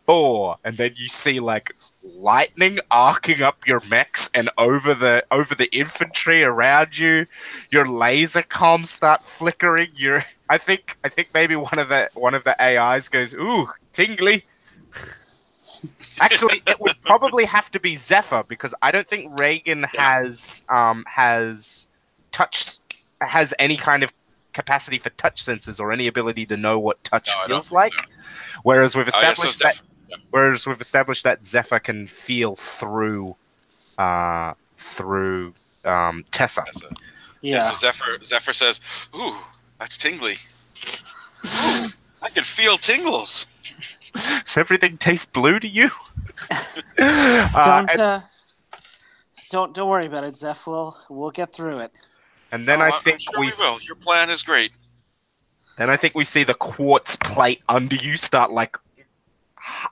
4, and then you see like lightning arcing up your mechs and over the infantry around you. Your laser comms start flickering. I think maybe one of the AIs goes, "Ooh, tingly." Actually, it would probably have to be Zephyr, because I don't think Reagan has any kind of capacity for touch sensors or any ability to know what touch feels like. No. Whereas we've established that Zephyr can feel through Tessa. Yeah. So Zephyr says, "Ooh, that's tingly. Ooh, I can feel tingles." Does everything taste blue to you? Don't worry about it, Zeph. We'll get through it. And then I think we will. Your plan is great. Then I think we see the quartz plate under you start like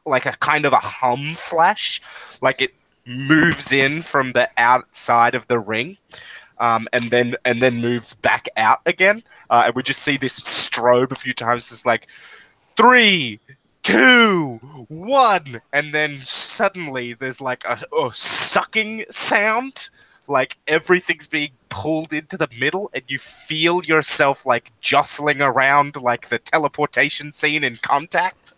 a kind of a hum flash, like it moves in from the outside of the ring, and then moves back out again. And we just see this strobe a few times. It's like 3, 2, 1, and then suddenly there's like a sucking sound, like everything's being pulled into the middle, and you feel yourself like jostling around like the teleportation scene in Contact.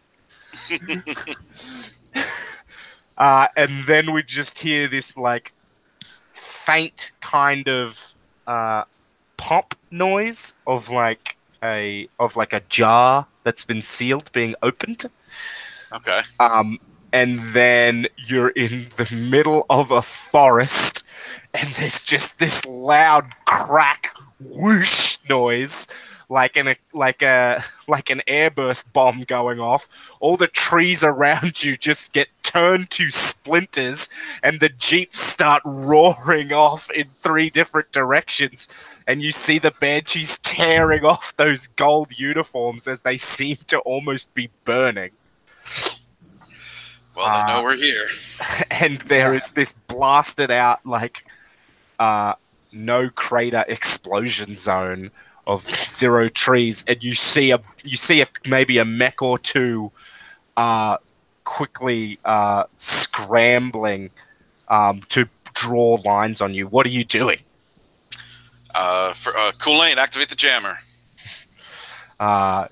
And then we just hear this like faint kind of pop noise of like a jar that's been sealed being opened. Okay. And then you're in the middle of a forest, and there's just this loud crack whoosh noise, like an airburst bomb going off. All the trees around you just get turned to splinters, and the jeeps start roaring off in 3 different directions. And you see the banshees tearing off those gold uniforms as they seem to almost be burning. Well, they know we're here. And there is this blasted out, like, no crater explosion zone of 0 trees, and you see maybe a mech or two quickly scrambling to draw lines on you. What are you doing? Kool-Aid, activate the jammer.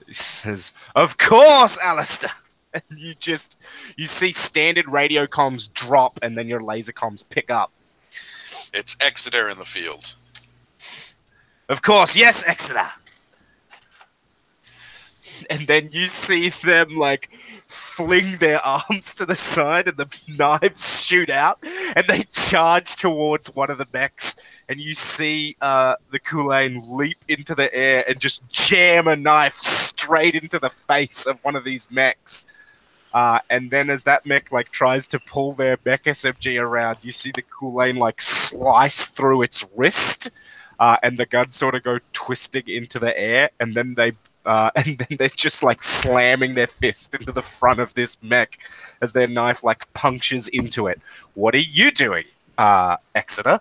He says, "Of course, Alistair." And you see standard radio comms drop, and then your laser comms pick up. It's Exeter in the field. Of course, yes, Exeter. And then you see them, like, fling their arms to the side, and the knives shoot out, and they charge towards one of the mechs. And you see the Kool-Aid leap into the air and just jam a knife straight into the face of one of these mechs. And then as that mech, like, tries to pull their mech SMG around, you see the Kool-Aid, like, slice through its wrist, and the guns sort of go twisting into the air, and then they're just, like, slamming their fist into the front of this mech as their knife, like, punctures into it. What are you doing, Exeter?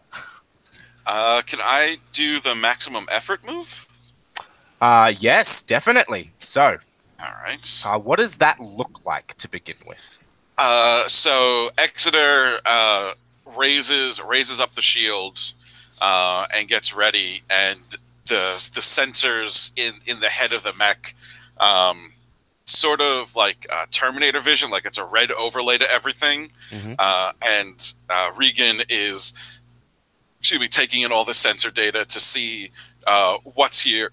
Can I do the maximum effort move? Yes, definitely. So, all right. What does that look like to begin with? So Exeter raises up the shield and gets ready, and the sensors in the head of the mech, sort of like Terminator vision, like it's a red overlay to everything. And Regan is taking in all the sensor data to see what's here,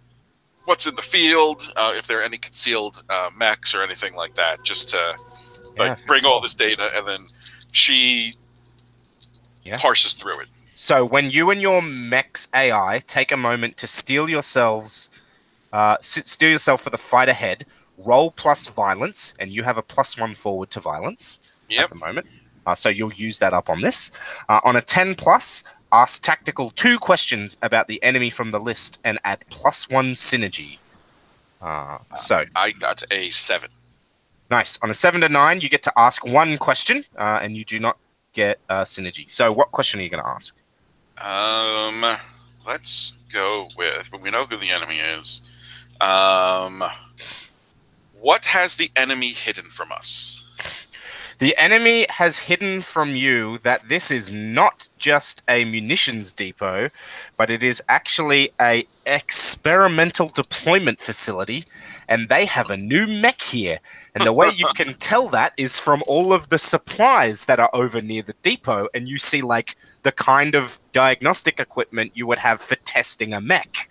what's in the field, if there are any concealed mechs or anything like that, just to bring all this data, and then she parses through it. So when you and your mech's AI take a moment to steel yourself for the fight ahead, roll plus violence, and you have a +1 forward to violence at the moment. So you'll use that up on this. On a 10+, ask tactical 2 questions about the enemy from the list and add +1 synergy. So I got a 7. Nice. On a 7 to 9, you get to ask 1 question, and you do not get synergy. So what question are you going to ask? Let's go with, but we know who the enemy is. What has the enemy hidden from us? The enemy has hidden from you that this is not just a munitions depot, but it is actually a experimental deployment facility, and they have a new mech here. And the way you can tell that is from all of the supplies that are over near the depot, and you see, like, the kind of diagnostic equipment you would have for testing a mech.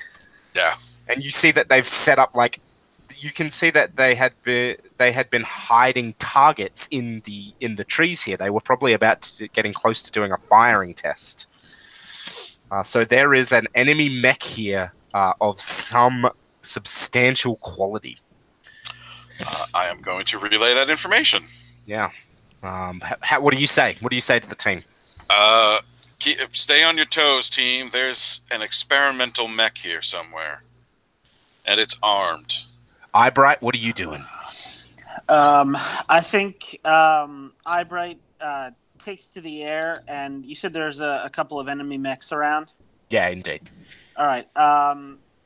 Yeah. And you see that they've set up, like, you can see that they had been hiding targets in the trees here. They were probably getting close to doing a firing test. So there is an enemy mech here of some substantial quality. I am going to relay that information. Yeah. What do you say? What do you say to the team? Stay on your toes, team. There's an experimental mech here somewhere, and it's armed. Eyebright, what are you doing? I think Eyebright takes to the air, and you said there's a couple of enemy mechs around? Yeah, indeed. All right.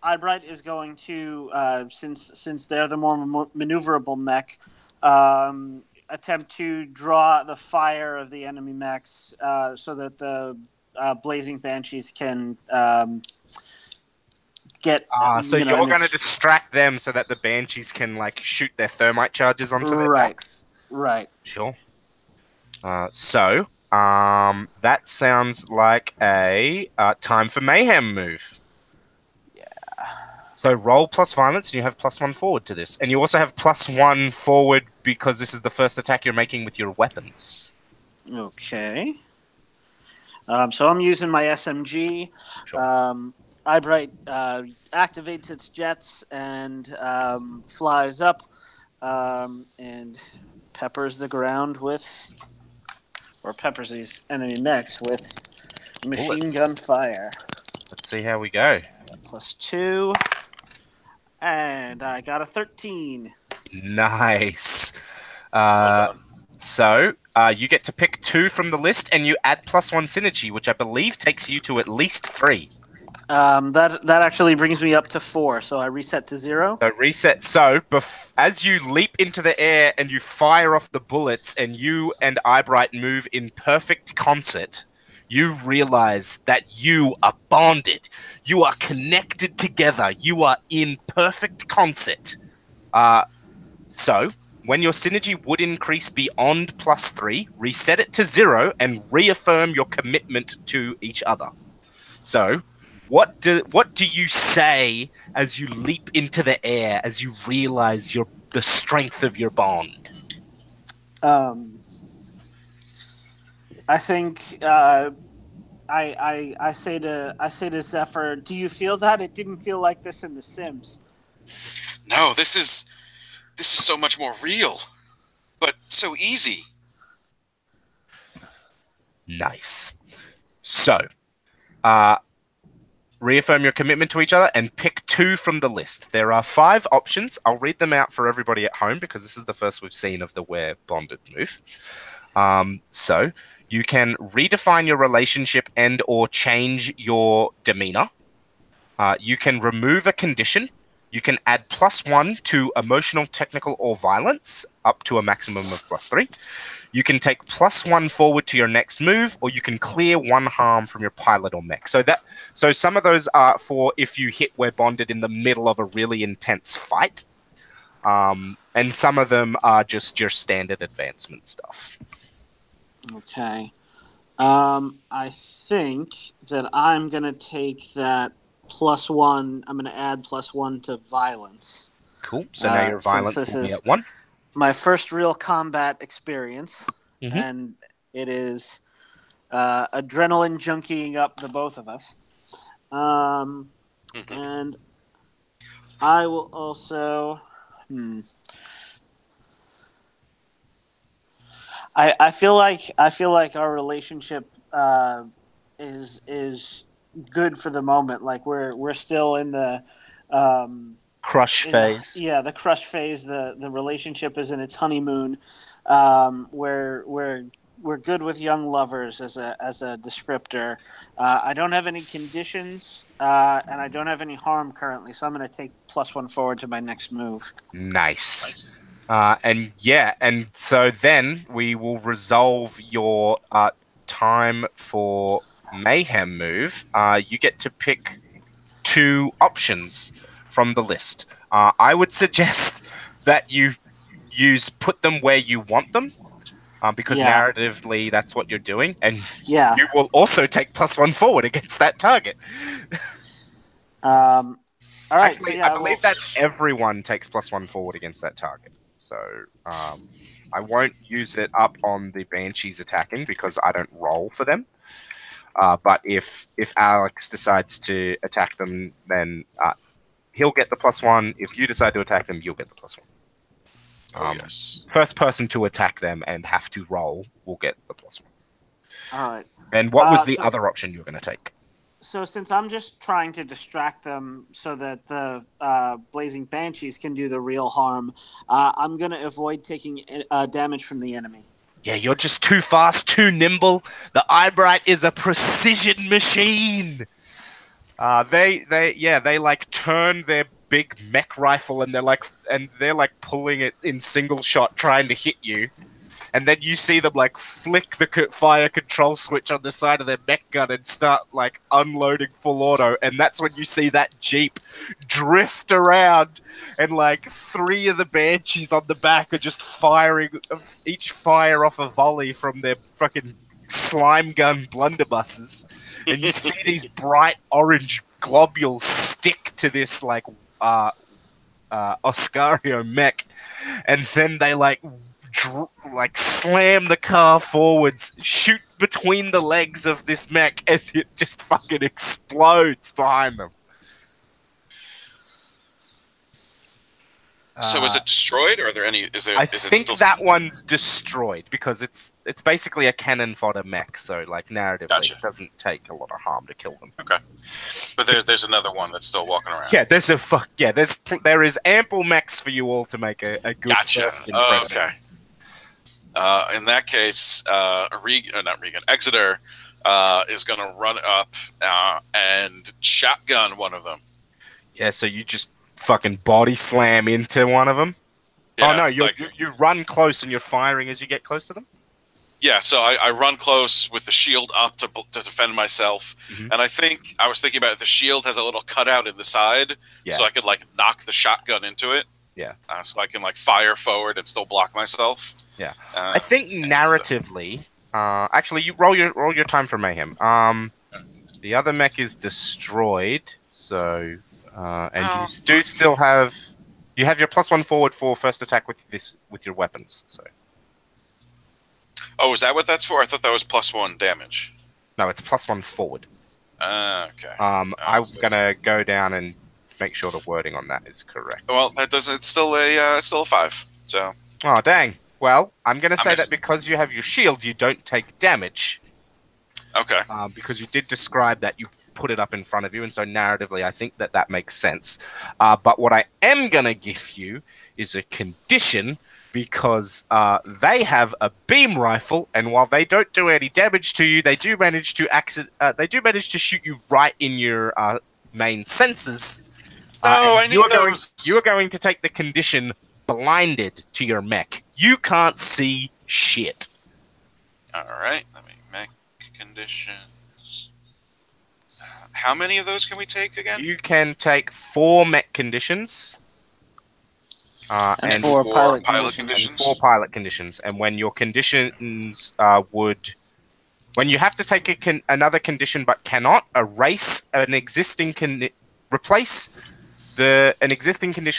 Eyebright is going to, since they're the more maneuverable mech, attempt to draw the fire of the enemy mechs so that the blazing banshees can get. So you're going to distract them so that the banshees can, like, shoot their thermite charges onto their backs? Right. Sure. So that sounds like a time for mayhem move. Yeah. So roll plus violence, and you have +1 forward to this. And you also have +1 forward because this is the first attack you're making with your weapons. Okay. So I'm using my SMG. Sure. Eyebright activates its jets and flies up and peppers the ground with, or peppers these enemy mechs with machine Bullets. gun fire. Let's see how we go. +2, and I got a 13. Nice. Well done. So you get to pick 2 from the list, and you add +1 synergy, which I believe takes you to at least 3. That actually brings me up to 4, so I reset to 0. So reset. So as you leap into the air and you fire off the bullets, and you and Eyebright move in perfect concert, you realize that you are bonded. You are connected together. You are in perfect concert. So when your synergy would increase beyond +3, reset it to 0 and reaffirm your commitment to each other. So what do you say as you leap into the air, as you realize the strength of your bond? I think I say to Zephyr, do you feel that? It didn't feel like this in The Sims. No, this is so much more real, but so easy. Nice. So, reaffirm your commitment to each other and pick 2 from the list. There are 5 options. I'll read them out for everybody at home because this is the first we've seen of the We're Bonded move. So you can redefine your relationship and or change your demeanor. You can remove a condition. You can add +1 to emotional, technical, or violence, up to a maximum of +3. You can take +1 forward to your next move, or you can clear 1 harm from your pilot or mech. So some of those are for if you hit We're Bonded in the middle of a really intense fight. And some of them are just your standard advancement stuff. Okay. I think that I'm gonna take that +1. I'm gonna add +1 to violence. Cool. So now your violence will be at 1. My first real combat experience, Mm-hmm. and it is adrenaline junkying up the both of us. And I will also. I feel like our relationship is good for the moment. Like we're still in the Crush phase. the crush phase. The relationship is in its honeymoon. We're good with young lovers as a descriptor. I don't have any conditions, and I don't have any harm currently, so I'm going to take +1 forward to my next move. Nice. And so then we will resolve your time for Mayhem move. You get to pick 2 options from the list. I would suggest that you put them where you want them, because narratively that's what you're doing, and you will also take +1 forward against that target. All right. Actually, I believe that everyone takes +1 forward against that target. So I won't use it up on the Banshees attacking because I don't roll for them. But if Alex decides to attack them, then he'll get the +1. If you decide to attack them, you'll get the +1. Yes. First person to attack them and have to roll will get the +1. All right. And what was the other option you were going to take? So since I'm just trying to distract them so that the Blazing Banshees can do the real harm, I'm going to avoid taking damage from the enemy. Yeah, you're just too fast, too nimble. The Eyebright is a precision machine. They like turn their big mech rifle and they're like pulling it in single shot, trying to hit you. And then you see them like flick the fire control switch on the side of their mech gun and start like unloading full auto. And that's when you see that Jeep drift around and like 3 of the Banshees on the back are just firing, each fire off a volley from their fucking slime gun blunderbusses. And you see these bright orange globules stick to this like Oscario mech. And then they like slam the car forwards, shoot between the legs of this mech, and it just fucking explodes behind them. So is it destroyed, or are there any? Is I it think still that one's destroyed because it's basically a cannon fodder mech, so like narratively, Gotcha. it doesn't take a lot of harm to kill them. Okay, but there's another one that's still walking around. Yeah, there is ample mechs for you all to make a good Gotcha. first impression. Okay. In that case, Exeter is going to run up and shotgun one of them. Yeah, so you just fucking body slam into one of them. Yeah, oh no, you run close and you're firing as you get close to them. Yeah, so I run close with the shield up to defend myself, and I was thinking about it, the shield has a little cutout in the side, so I could like knock the shotgun into it. Yeah. So I can like fire forward and still block myself. Yeah. I think narratively, actually, you roll your time for mayhem. The other mech is destroyed, so and you do still have your +1 forward for first attack with your weapons. So. Oh, is that what that's for? I thought that was +1 damage. No, it's +1 forward. Okay. I'm gonna go down and make sure the wording on that is correct. Well, that doesn't. It's still a 5. So. Oh dang. Well, I'm gonna say that because you have your shield, you don't take damage. Okay. Because you did describe that you put it up in front of you, and so narratively, I think that makes sense. But what I am gonna give you is a condition. Because they have a beam rifle, and while they don't do any damage to you, they do manage to shoot you right in your main senses. I need those. You are going to take the condition blinded to your mech. You can't see shit. All right, let me mech conditions. How many of those can we take again? You can take 4 mech conditions. And 4 pilot conditions. And 4 pilot conditions. And when your conditions when you have to take another condition but cannot replace an existing condition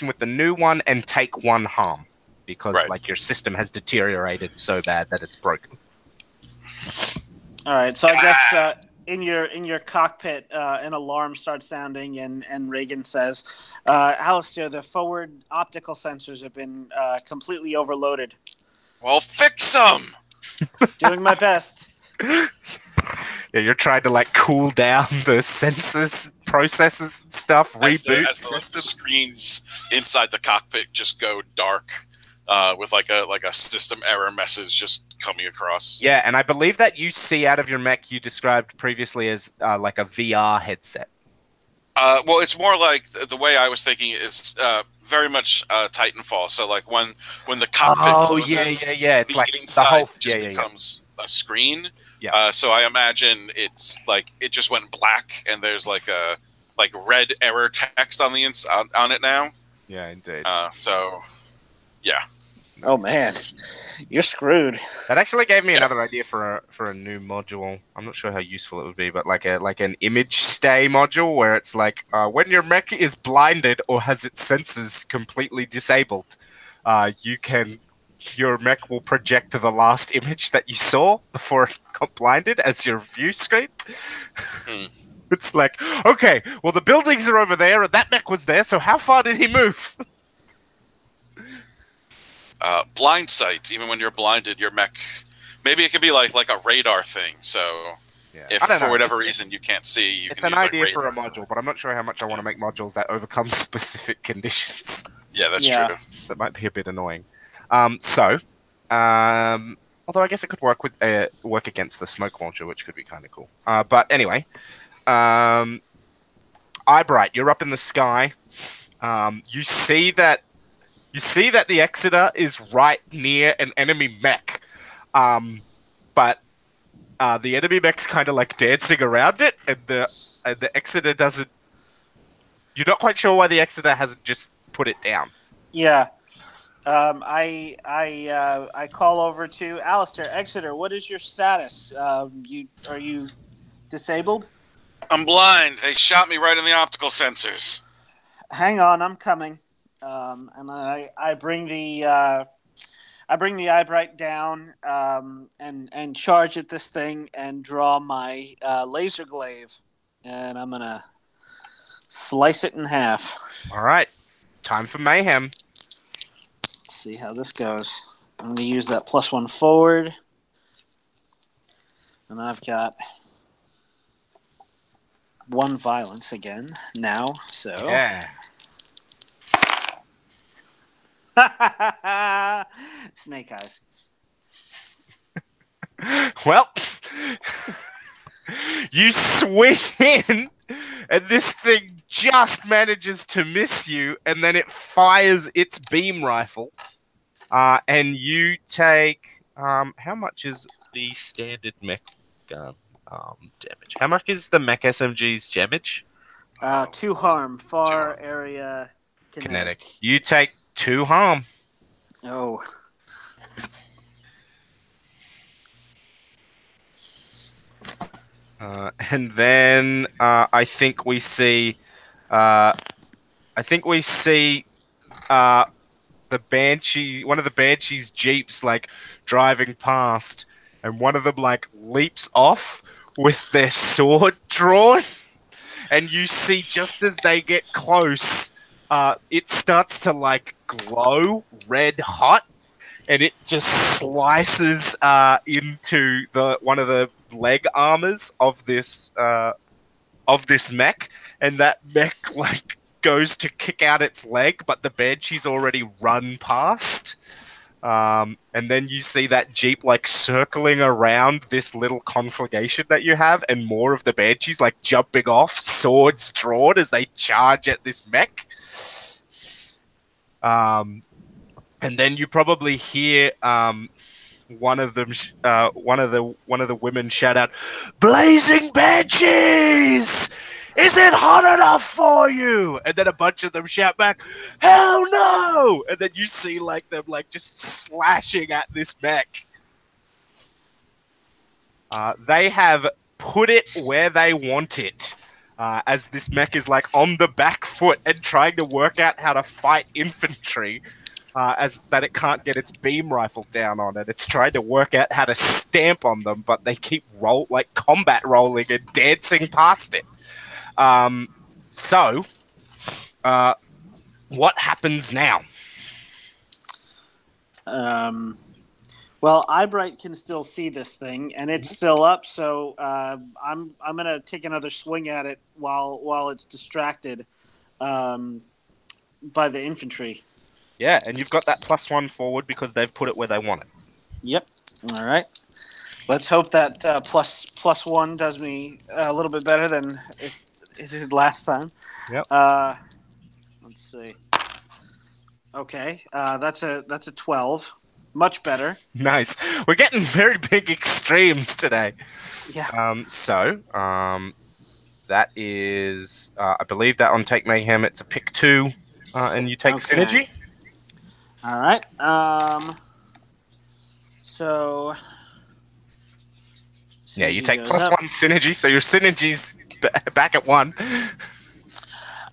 with the new one and take 1 harm because like your system has deteriorated so bad that it's broken. All right, so I guess in your cockpit, an alarm starts sounding, and Reagan says, "Alistair, the forward optical sensors have been completely overloaded." Well, fix them. Doing my best. Yeah, you're trying to like cool down the sensors, processes, and stuff. Reboot as the screens inside the cockpit just go dark. With like a system error message just coming across. Yeah, and I believe that you see out of your mech you described previously as like a VR headset. Well, it's more like the way I was thinking is very much Titanfall. So like when the cockpit closes, yeah. It's like inside the whole just becomes a screen. Yeah. So I imagine it's like it just went black and there's like a red error text on the on it now. Yeah, indeed. So yeah. Oh man, you're screwed. That actually gave me another idea for a new module. I'm not sure how useful it would be, but like an image stay module where it's like when your mech is blinded or has its sensors completely disabled, your mech will project to the last image that you saw before it got blinded as your view screen. It's like, okay, well the buildings are over there and that mech was there, so how far did he move? Blind sight, even when you're blinded, your mech, maybe it could be like a radar thing. So if for whatever reason you can't see, you it's can an use idea for a module, but I'm not sure how much I want to make modules that overcome specific conditions. Yeah, that's true. That might be a bit annoying. Although I guess it could work against the smoke launcher, which could be kind of cool. But anyway, Eyebright, you're up in the sky. You see that the Exeter is right near an enemy mech, but the enemy mech's kind of like dancing around it, and the Exeter doesn't. You're not quite sure why the Exeter hasn't just put it down. Yeah, I call over to Alistair. Exeter, what is your status? Are you disabled? I'm blind. They shot me right in the optical sensors. Hang on, I'm coming. And I bring the I bring the Eyebright down and charge at this thing and draw my laser glaive, and I'm gonna slice it in half. All right. Time for mayhem. Let's see how this goes. I'm gonna use that +1 forward, and I've got 1 violence again now. So Yeah. Snake eyes. Well, you swing in, and this thing just manages to miss you, and then it fires its beam rifle. And you take how much is the standard mech gun damage? How much is the mech SMG's damage? 2 harm, far 2 harm. area kinetic. You take 2 harm. Oh. And then I think we see the Banshee, one of the Banshee's jeeps, like driving past, and one of them like leaps off with their sword drawn, and you see just as they get close, it starts to like glow red hot, and it just slices into the one of the leg armors of this mech, and that mech like goes to kick out its leg, but the Banshee's already run past. And then you see that Jeep like circling around this little conflagration that you have, and more of the Banshees like jumping off, swords drawn as they charge at this mech. And then you probably hear one of them, one of the women shout out, "Blazing Banshees! Is it hot enough for you?" And then a bunch of them shout back, "Hell no!" And then you see like them like just slashing at this mech. They have put it where they want it, as this mech is like on the back foot and trying to work out how to fight infantry. As that it can't get its beam rifle down on it. It's trying to work out how to stamp on them, but they keep combat rolling and dancing past it. So, what happens now? Well, Eyebright can still see this thing, and it's still up. So I'm gonna take another swing at it while it's distracted by the infantry. Yeah, and you've got that +1 forward because they've put it where they want it. Yep. All right. Let's hope that +1 does me a little bit better than it did last time. Yep. Let's see. Okay, that's a 12. Much better. Nice. We're getting very big extremes today. Yeah. That is, I believe that on Take Mayhem, it's a pick 2, and you take Synergy. All right. So. Yeah, you take +1 Synergy, so your Synergy's back at 1.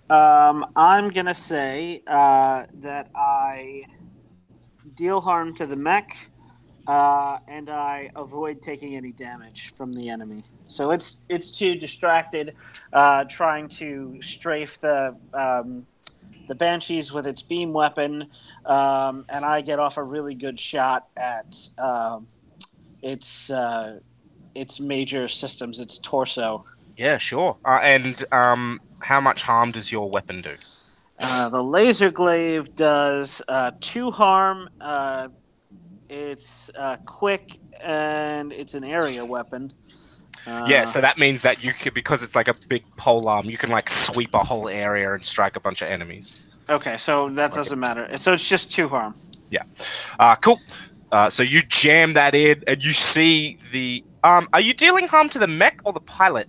I'm gonna say that I deal harm to the mech, and I avoid taking any damage from the enemy. So it's too distracted, trying to strafe the Banshees with its beam weapon, and I get off a really good shot at its major systems, its torso. Yeah, sure. And how much harm does your weapon do? The laser glaive does 2 harm. It's quick, and it's an area weapon. Yeah, so that means that you could, because it's like a big pole arm, you can like sweep a whole area and strike a bunch of enemies. Okay, so that doesn't matter. So it's just 2 harm. Yeah. Cool. So you jam that in, and you see the... are you dealing harm to the mech or the pilot?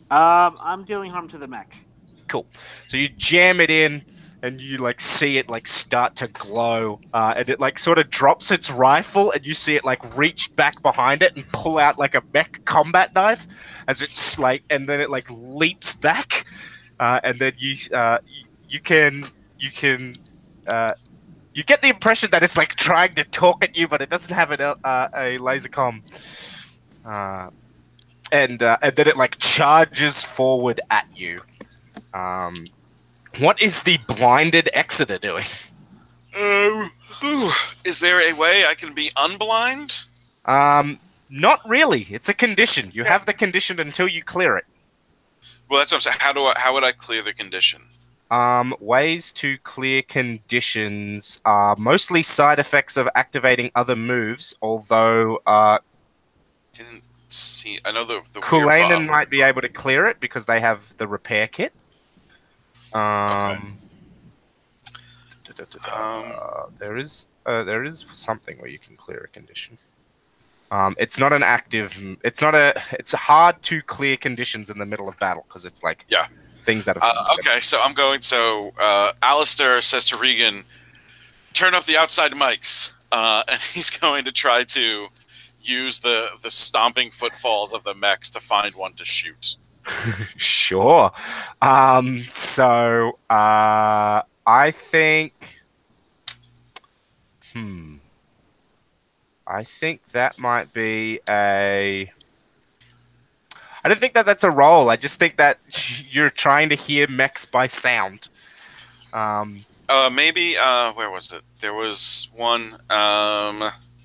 I'm dealing harm to the mech. Cool. So you jam it in, and you like see it like start to glow, and it like sort of drops its rifle, and you see it like reach back behind it and pull out like a mech combat knife, as it's like, and then it like leaps back, and then you can You get the impression that it's like trying to talk at you, but it doesn't have a laser comm. And then it like charges forward at you. What is the blinded Exeter doing? Is there a way I can be unblind? Not really. It's a condition. You have the condition until you clear it. Well, that's what I'm saying. How would I clear the condition? Ways to clear conditions are mostly side effects of activating other moves, although Didn't see. I know the Kulainen might be able to clear it because they have the repair kit. Okay. There is something where you can clear a condition. It's not an active. It's hard to clear conditions in the middle of battle because it's like things that have. Okay, so I'm going. So Alistair says to Regan, "Turn up the outside mics," and he's going to try to use the stomping footfalls of the mechs to find one to shoot. Sure. So I think. I think that might be a. I don't think that that's a roll. I just think that you're trying to hear mechs by sound. Maybe. Where was it? There was one.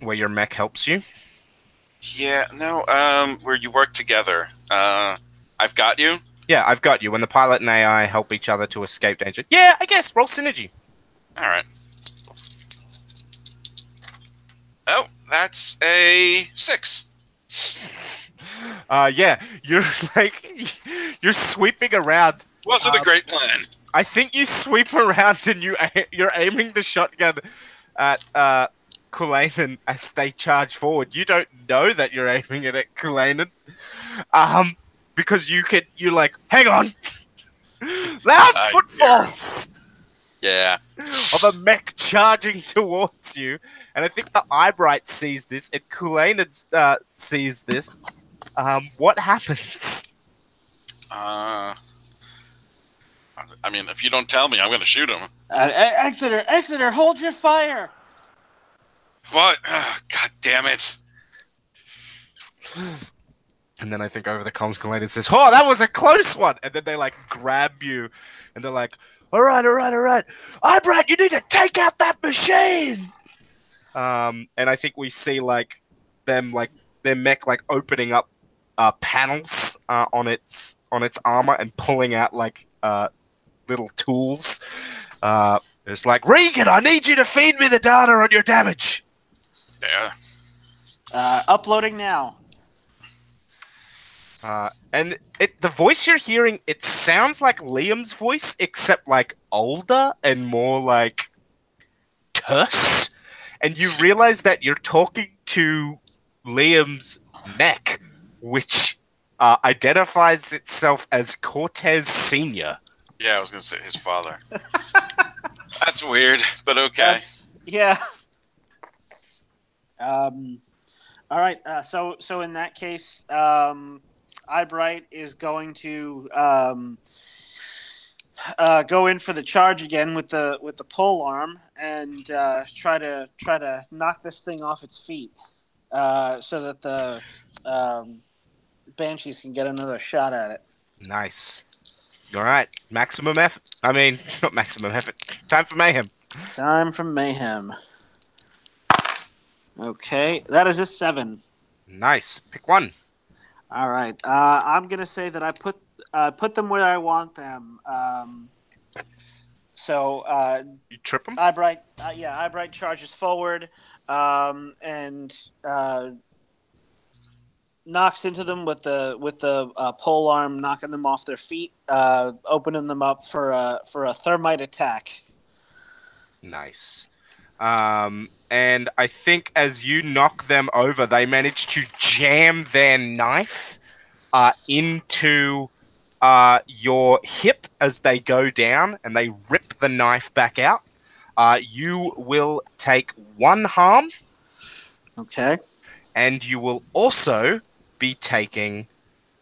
Where your mech helps you. Yeah. No. Where you work together. I've got you. Yeah, I've got you. When the pilot and AI help each other to escape danger. Yeah, I guess roll synergy. All right. Oh, that's a 6. Yeah, you're you're sweeping around. Wasn't a great plan. I think you sweep around and you're aiming the shotgun at Kulainen as they charge forward. You don't know that you're aiming it at Kulainen, because you're like, hang on, loud footfalls. Yeah. Of a mech charging towards you, and I think the Eyebright sees this, and Kulainen sees this. What happens? I mean, if you don't tell me, I'm going to shoot him. Exeter, hold your fire! What? God damn it. And then I think over the comms, Kulainen says, "Oh, that was a close one!" And then they like grab you, and they're like, all right. Eyebright, you need to take out that machine! And I think we see like them like their mech like opening up panels on its armor and pulling out like little tools. It's like, Regan, I need you to feed me the data on your damage. Yeah. Uploading now. And the voice you're hearing, it sounds like Liam's voice, except like older and more like terse. And you realize that you're talking to Liam's mech, which identifies itself as Cortez Sr. Yeah, I was going to say his father. That's weird, but okay. Yeah. All right. So in that case, Eyebright is going to go in for the charge again with the pole arm and try to knock this thing off its feet, so that the Banshees can get another shot at it. Nice. All right. Maximum effort. I mean, not maximum effort. Time for mayhem. Time for mayhem. Okay, that is a 7. Nice. Pick one. All right. I'm gonna say that I put them where I want them. You trip them? Eyebright charges forward and knocks into them with the pole arm, knocking them off their feet, opening them up for a thermite attack. Nice. And I think as you knock them over, they manage to jam their knife into your hip as they go down, and they rip the knife back out. You will take 1 harm. Okay. And you will also be taking...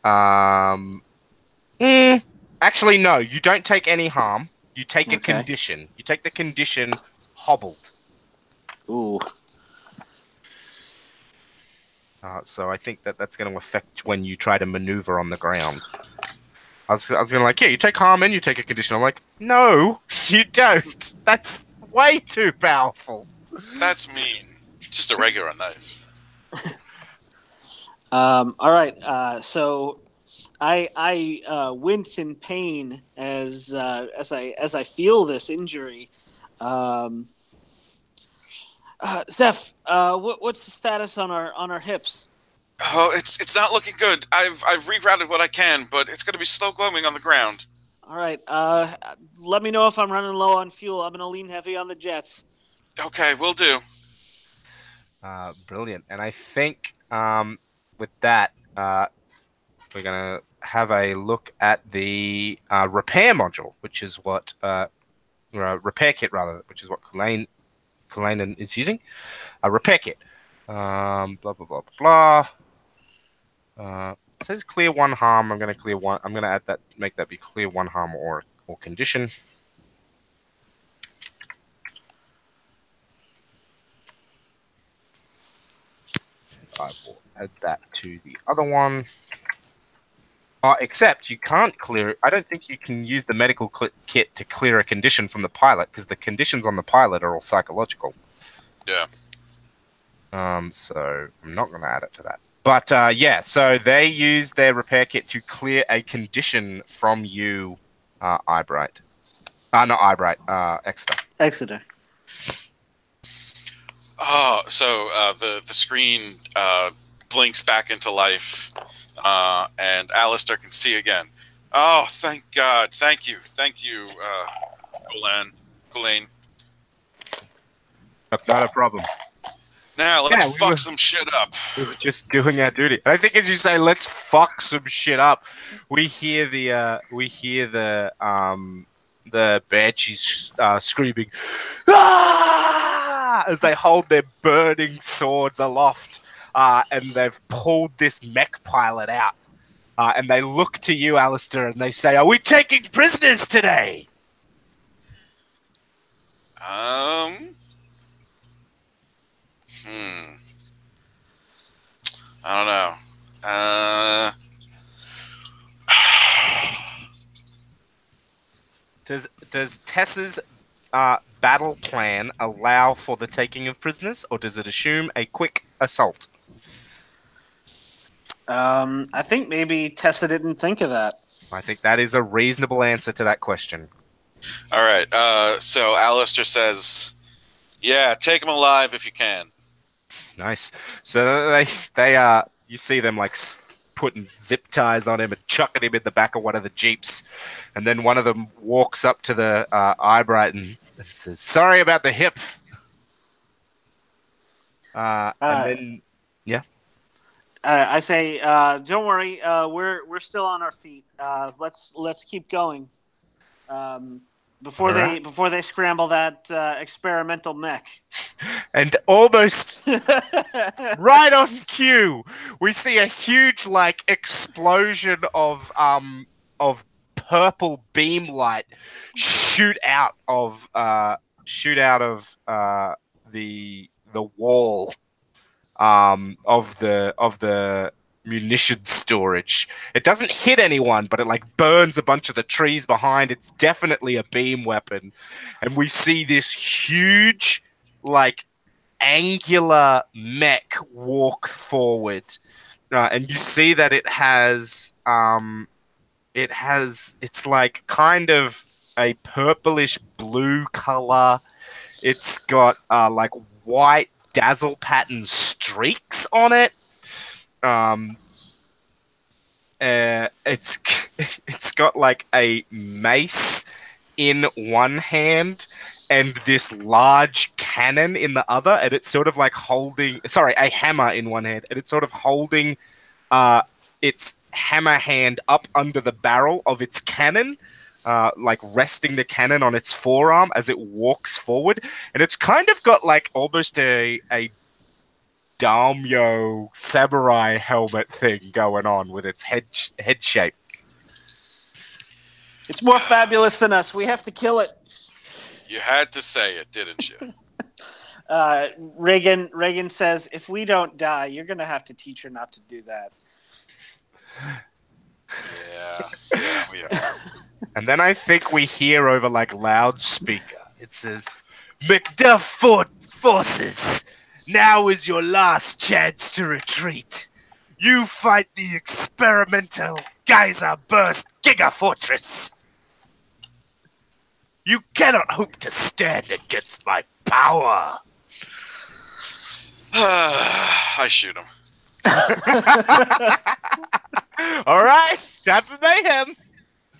Actually, no, you don't take any harm. You take a condition. You take the condition hobbled. Ooh. So I think that's going to affect when you try to maneuver on the ground. I was going to like, yeah, you take harm and you take a condition. I'm like, no, you don't. That's way too powerful. That's mean. Just a regular knife. All right. So I wince in pain as I feel this injury. Um, Zeph, what's the status on our hips? Oh, it's not looking good. I've rerouted what I can, but it's going to be slow glowing on the ground. All right. Let me know if I'm running low on fuel. I'm gonna lean heavy on the jets. Okay, will do. Brilliant. And I think with that, we're going to have a look at the repair module, which is what repair kit rather, which is what Kulainen is using. A repair kit. Blah blah blah blah blah. It says clear one harm. I'm going to clear one. I'm going to add that, make that be clear one harm or condition. I will add that to the other one. Except you can't clear it. I don't think you can use the medical kit to clear a condition from the pilot because the conditions on the pilot are all psychological. Yeah. So I'm not going to add it to that. But yeah, so they use their repair kit to clear a condition from you, Eyebright. Not Eyebright, Exeter. Exeter. Oh, so the screen blinks back into life, and Alistair can see again. Oh, thank God! Thank you, Colleen. Not a problem. Now let's fuck some shit up. We were just doing our duty. I think as you say, let's fuck some shit up. We hear the banshees screaming, "Ah!" as they hold their burning swords aloft, and they've pulled this mech pilot out. And they look to you, Alistair, and they say, "Are we taking prisoners today?" I don't know. Does Tess's battle plan allow for the taking of prisoners, or does it assume a quick assault? I think maybe Tessa didn't think of that. I think that is a reasonable answer to that question. All right. So Alistair says, "Yeah, take them alive if you can." Nice. So they you see them like putting zip ties on him and chucking him in the back of one of the jeeps, and then one of them walks up to the Eyebright and says, "Sorry about the hip." And then, yeah. I say, don't worry. We're still on our feet. Let's keep going. Before they scramble that experimental mech. And almost right on cue, we see a huge like explosion of purple beam light shoot out of the wall of the munitions storage. It doesn't hit anyone, but it like burns a bunch of the trees behind. It's definitely a beam weapon. And we see this huge like angular mech walk forward. And you see that it's like kind of a purplish blue color. It's got like white dazzle pattern streaks on it. It's got like a mace in one hand and this large cannon in the other, and it's sort of like a hammer in one hand, and it's sort of holding its hammer hand up under the barrel of its cannon, like resting the cannon on its forearm as it walks forward, and it's kind of got like almost a daimyo samurai helmet thing going on with its head shape. It's more fabulous than us. We have to kill it. You had to say it, didn't you? Reagan says, "If we don't die, you're gonna have to teach her not to do that." Yeah, we are. And then I think we hear over like loudspeaker. It says, "Macduff forces. Now is your last chance to retreat. You fight the experimental geyser burst gigafortress. You cannot hope to stand against my power." I shoot him. All right, time for mayhem.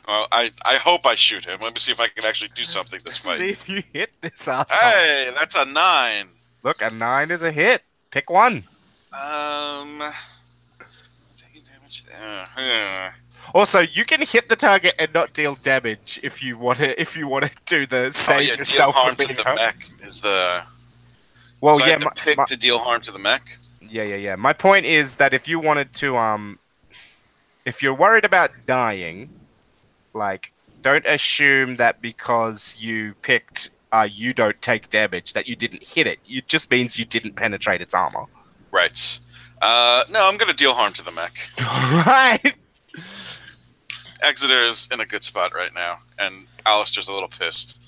Well, I hope I shoot him. Let me see if I can actually do something this fight. See if you hit this asshole. Hey, that's a 9. Look, a 9 is a hit. Pick one. Taking damage there. Also, you can hit the target and not deal damage if you want to. If you want to do the save Deal yourself harm from to being the hurt. mech is the. Well, so I yeah, have to pick to deal harm to the mech. yeah. My point is that if you wanted to, if you're worried about dying, like, don't assume that because you picked, you don't take damage, that you didn't hit it. It just means you didn't penetrate its armor. Right. No, I'm gonna deal harm to the mech. Right. Exeter's in a good spot right now, and Alistair's a little pissed.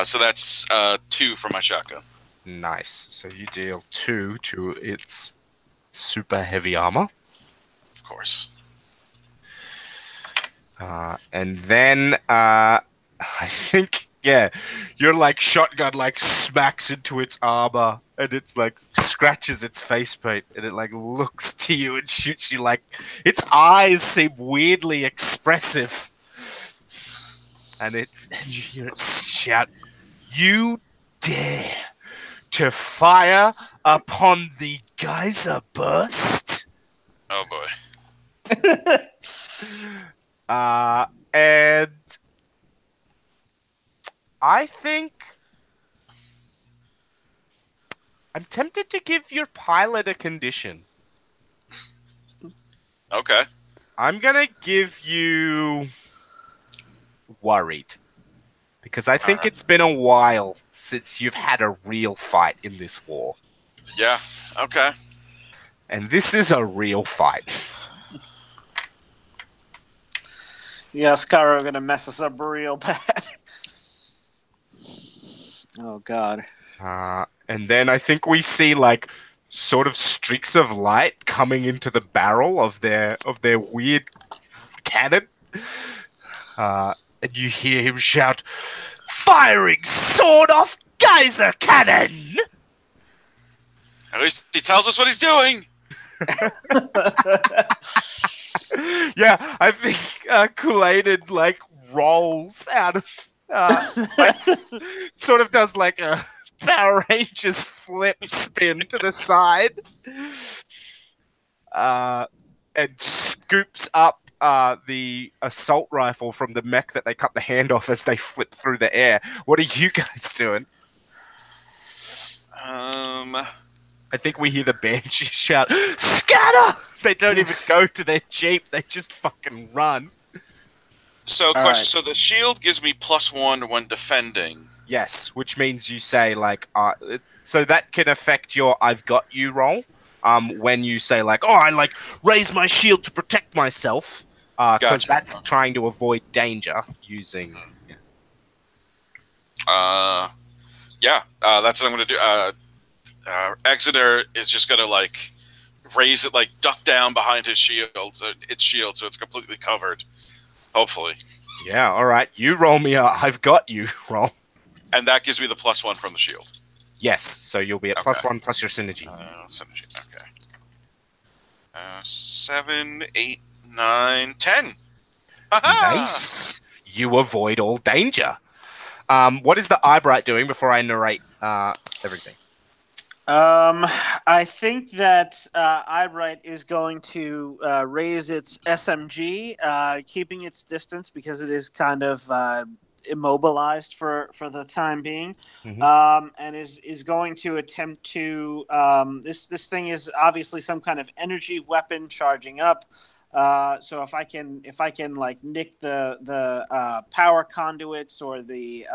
So that's 2 for my shotgun. Nice. So you deal 2 to its super heavy armor. Of course. And then I think, yeah, your like shotgun like smacks into its armor and it's like scratches its faceplate and it like looks to you and shoots you. Like its eyes seem weirdly expressive. And you hear it shout, "You dare to fire upon the geyser burst?" Oh boy. And I think I'm tempted to give your pilot a condition. Okay. I'm gonna give you worried. Because I think it's been a while since you've had a real fight in this war. Yeah. Okay. And this is a real fight. Yeah, Scarro are gonna mess us up real bad. Oh God. And then I think we see like sort of streaks of light coming into the barrel of their weird cannon. And you hear him shout, "Firing sword off geyser cannon!" At least he tells us what he's doing. Yeah, I think Kool-Aid like rolls out of, sort of does like a Power Rangers flip spin to the side, and scoops up the assault rifle from the mech that they cut the hand off as they flip through the air. What are you guys doing? I think we hear the Banshee shout, "Scatter!" They don't even go to their jeep. They just fucking run. So, question. right. So the shield gives me +1 when defending. Yes, which means you say, like, so that can affect your "I've got you" roll. When you say, like, "Oh, I, like, raise my shield to protect myself," because Gotcha. that's trying to avoid danger using... Yeah, that's what I'm going to do. Exeter is just going to, like, raise it, like, duck down behind his shield, its shield, so it's completely covered. Hopefully. Yeah, all right. You roll me a "I've got you" roll. And that gives me the +1 from the shield. Yes, so you'll be at +1 plus your synergy. Synergy, okay. 7, 8, 9, 10. Aha! Nice. You avoid all danger. What is the Eyebright doing before I narrate everything? I think that Eyebright is going to raise its SMG, keeping its distance because it is kind of immobilized for the time being, and is going to attempt to. This thing is obviously some kind of energy weapon charging up. So if I can like nick the power conduits or the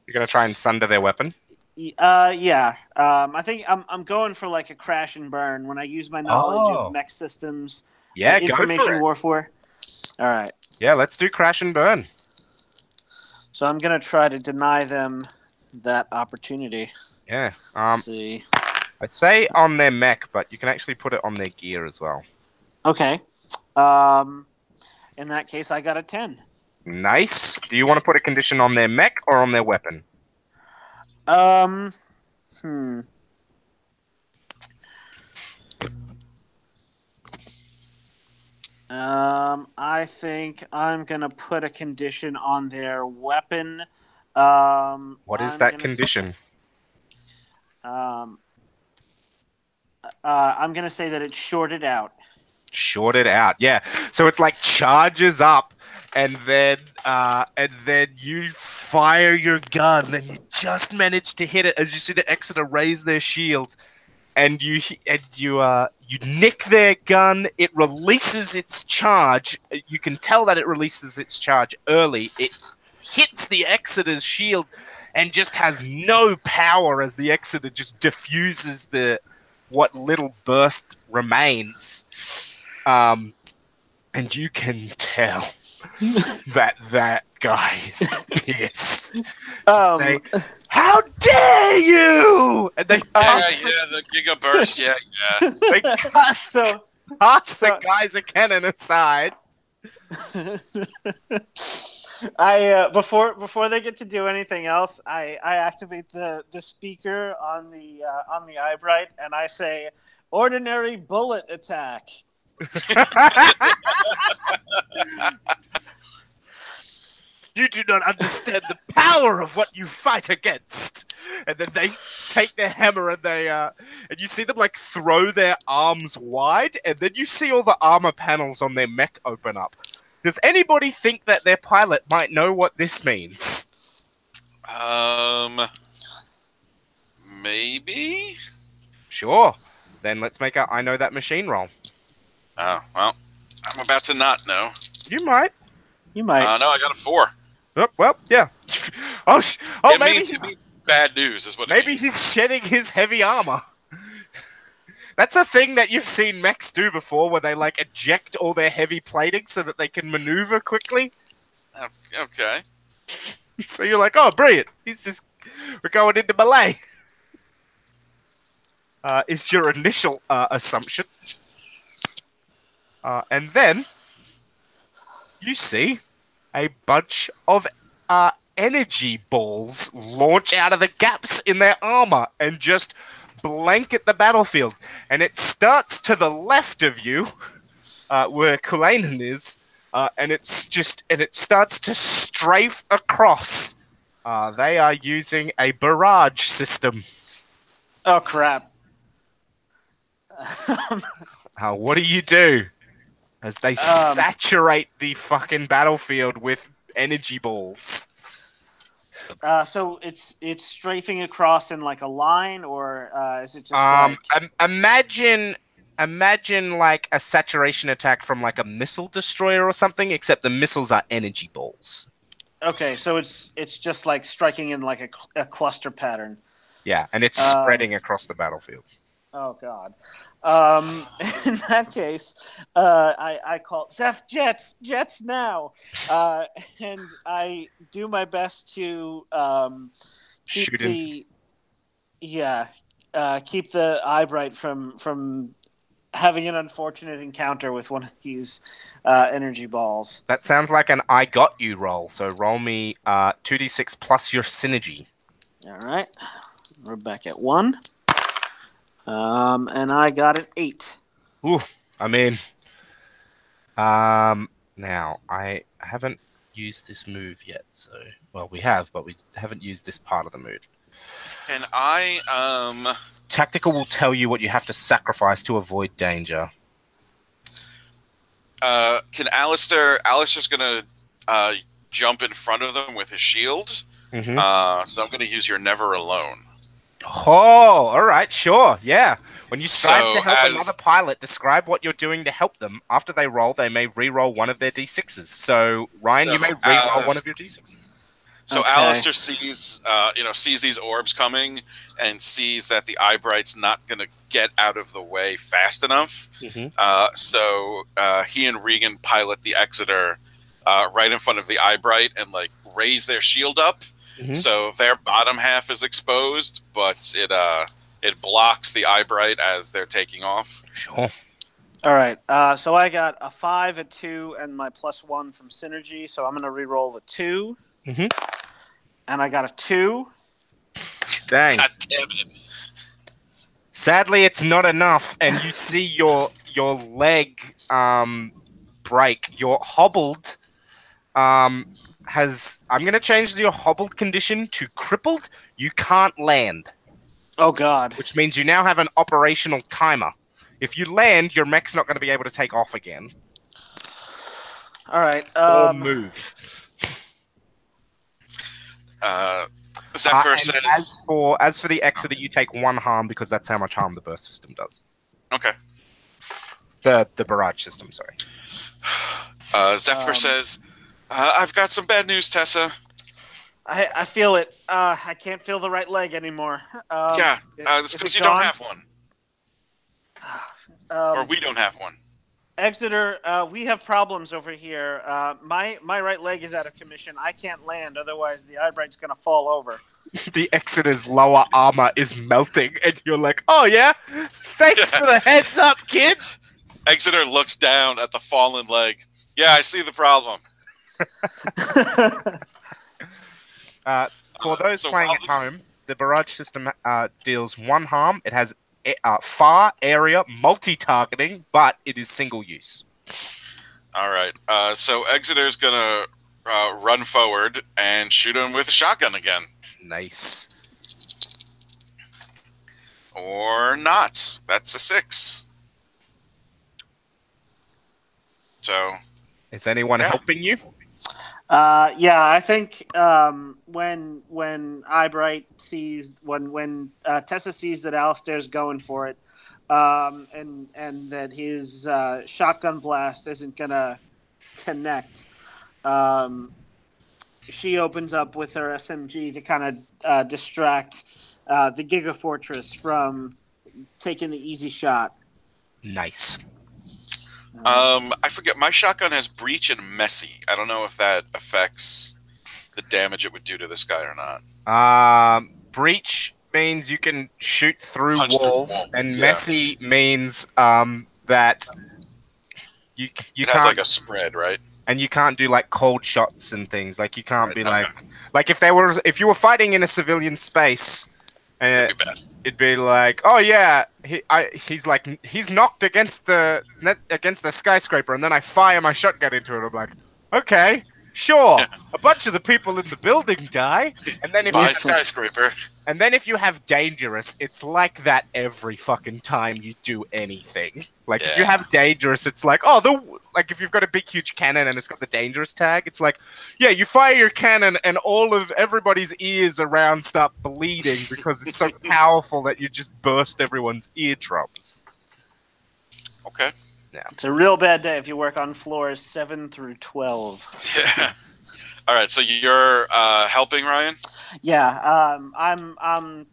You're gonna try and sunder their weapon. Yeah. I think I'm going for like a crash and burn when I use my knowledge of Oh, mech systems and yeah, go for information it. warfare. All right. Yeah, let's do crash and burn. So I'm gonna try to deny them that opportunity. Yeah. Let's see. I say on their mech, but you can actually put it on their gear as well. Okay. Um, in that case, I got a 10. Nice. Do you want to put a condition on their mech or on their weapon? Um, hmm. I think I'm gonna put a condition on their weapon. What is I'm that gonna condition? um, I'm gonna say that it's shorted out. Shorted out. Yeah. So it's like charges up, and then you fire your gun, and you just manage to hit it as you see the Exeter raise their shield, and you nick their gun. It releases its charge. You can tell that it releases its charge early. It hits the Exeter's shield and just has no power as the Exeter just diffuses what little burst remains. And you can tell that guy is pissed. Say, "How dare you!" And they the Giga Burst, yeah. they toss the guys a cannon aside. I before they get to do anything else, I activate the speaker on the Eyebright and I say, "Ordinary bullet attack." You do not understand the power of what you fight against. And then they take their hammer and and you see them like throw their arms wide, and then you see all the armor panels on their mech open up. Does anybody think that their pilot might know what this means? Maybe? Sure. Then let's make a I know that machine roll. Oh, well, I'm about to not know. You might. You might. No, I got a 4. Oh, well, yeah. It means bad news is what it maybe means. he's shedding his heavy armor. That's a thing that you've seen mechs do before, where they like eject all their heavy plating so that they can maneuver quickly. Okay. So you're like, oh, brilliant. We're going into melee. Is your initial assumption. And then you see a bunch of energy balls launch out of the gaps in their armor and just blanket the battlefield. And it starts to the left of you, where Kulainen is, and it starts to strafe across. They are using a barrage system. Oh crap! What do you do as they saturate the fucking battlefield with energy balls? So it's strafing across in like a line, or is it just like? Imagine like a saturation attack from like a missile destroyer or something, except the missiles are energy balls. Okay, so it's just like striking in like a cluster pattern. Yeah, and it's spreading across the battlefield. Oh god. In that case, I call Zeph jets now, and I do my best to keep Shoot him. keep the Eyebright from having an unfortunate encounter with one of these energy balls. That sounds like an I got you roll. So roll me 2d6 plus your synergy. All right, we're back at 1. And I got an 8. Ooh, I mean, now I haven't used this move yet. So, well, we have, but we haven't used this part of the move. And I Tactical will tell you what you have to sacrifice to avoid danger. Can Alistair's gonna jump in front of them with his shield. Mm-hmm. So I'm gonna use your Never Alone. Oh, all right, sure, yeah. When you strive to help another pilot, describe what you're doing to help them. After they roll, they may re-roll one of their d6s. So, Ryan, you may re-roll one of your d6s. So Okay. Alistair sees, sees these orbs coming and sees that the Eyebright's not going to get out of the way fast enough. So he and Regan pilot the Exeter right in front of the Eyebright and like raise their shield up, so their bottom half is exposed, but it blocks the Eyebright as they're taking off. Sure. All right. So I got a 5, a 2, and my +1 from synergy. So I'm going to re-roll the 2. And I got a 2. Dang. God damn it. Sadly, it's not enough, and you see your leg break. Your hobbled has. I'm going to change your hobbled condition to crippled. You can't land. Oh, God. Which means you now have an operational timer. If you land, your mech's not going to be able to take off again. All right. Or move. Zephyr says... As for the Exeter, you take 1 harm because that's how much harm the burst system does. Okay. The barrage system, sorry. Zephyr says, I've got some bad news, Tessa. I feel it. I can't feel the right leg anymore. It's because you don't have one. Or we don't have one. Exeter, we have problems over here. My right leg is out of commission. I can't land, otherwise the Eyebright's going to fall over. The Exeter's lower armor is melting, and you're like, oh yeah? Thanks for the heads up, kid! Exeter looks down at the fallen leg. Yeah, I see the problem. For those playing at home, the barrage system deals 1 harm. It has far area multi-targeting, but it is single use. All right. So Exeter's gonna run forward and shoot him with a shotgun again. Nice. Or not. That's a 6. So. Is anyone helping you? I think when Eyebright sees when Tessa sees that Alistair's going for it, and that his shotgun blast isn't gonna connect, she opens up with her SMG to kind of distract the Giga Fortress from taking the easy shot. Nice. I forget. My shotgun has breach and messy. I don't know if that affects the damage it would do to this guy or not. Breach means you can shoot through Punch through walls, and yeah. messy means that you it can't, has like a spread, right? and you can't do like cold shots and things. Like you can't be like if you were fighting in a civilian space, That'd be bad. it'd be like, oh yeah, he's knocked against the skyscraper, and then I fire my shotgun into it. I'm like, okay, sure. A bunch of the people in the building die, and then skyscraper. And then if you have dangerous, it's like that every fucking time you do anything. Like if you have dangerous, it's like, like if you've got a big huge cannon and it's got the dangerous tag, it's like, yeah, you fire your cannon and all of everybody's ears around start bleeding because it's so powerful that you just burst everyone's eardrums. Okay. Yeah. It's a real bad day if you work on floors 7 through 12. Yeah. All right, so you're helping Ryan? Yeah, I'm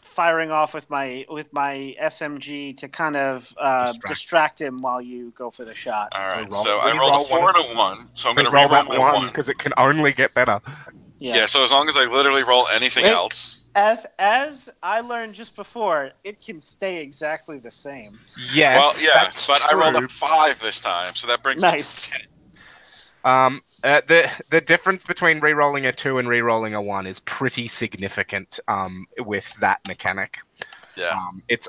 firing off with my SMG to kind of distract him while you go for the shot. All right, so I rolled a 4 and a 1, so I'm going to roll re-roll that my 1 because it can only get better. Yeah, so as long as I literally roll anything else. As I learned just before, it can stay exactly the same. Yes. Well, yeah, but true. I rolled a 5 this time, so that brings me to 10. The difference between re-rolling a 2 and re-rolling a 1 is pretty significant with that mechanic. Yeah. It's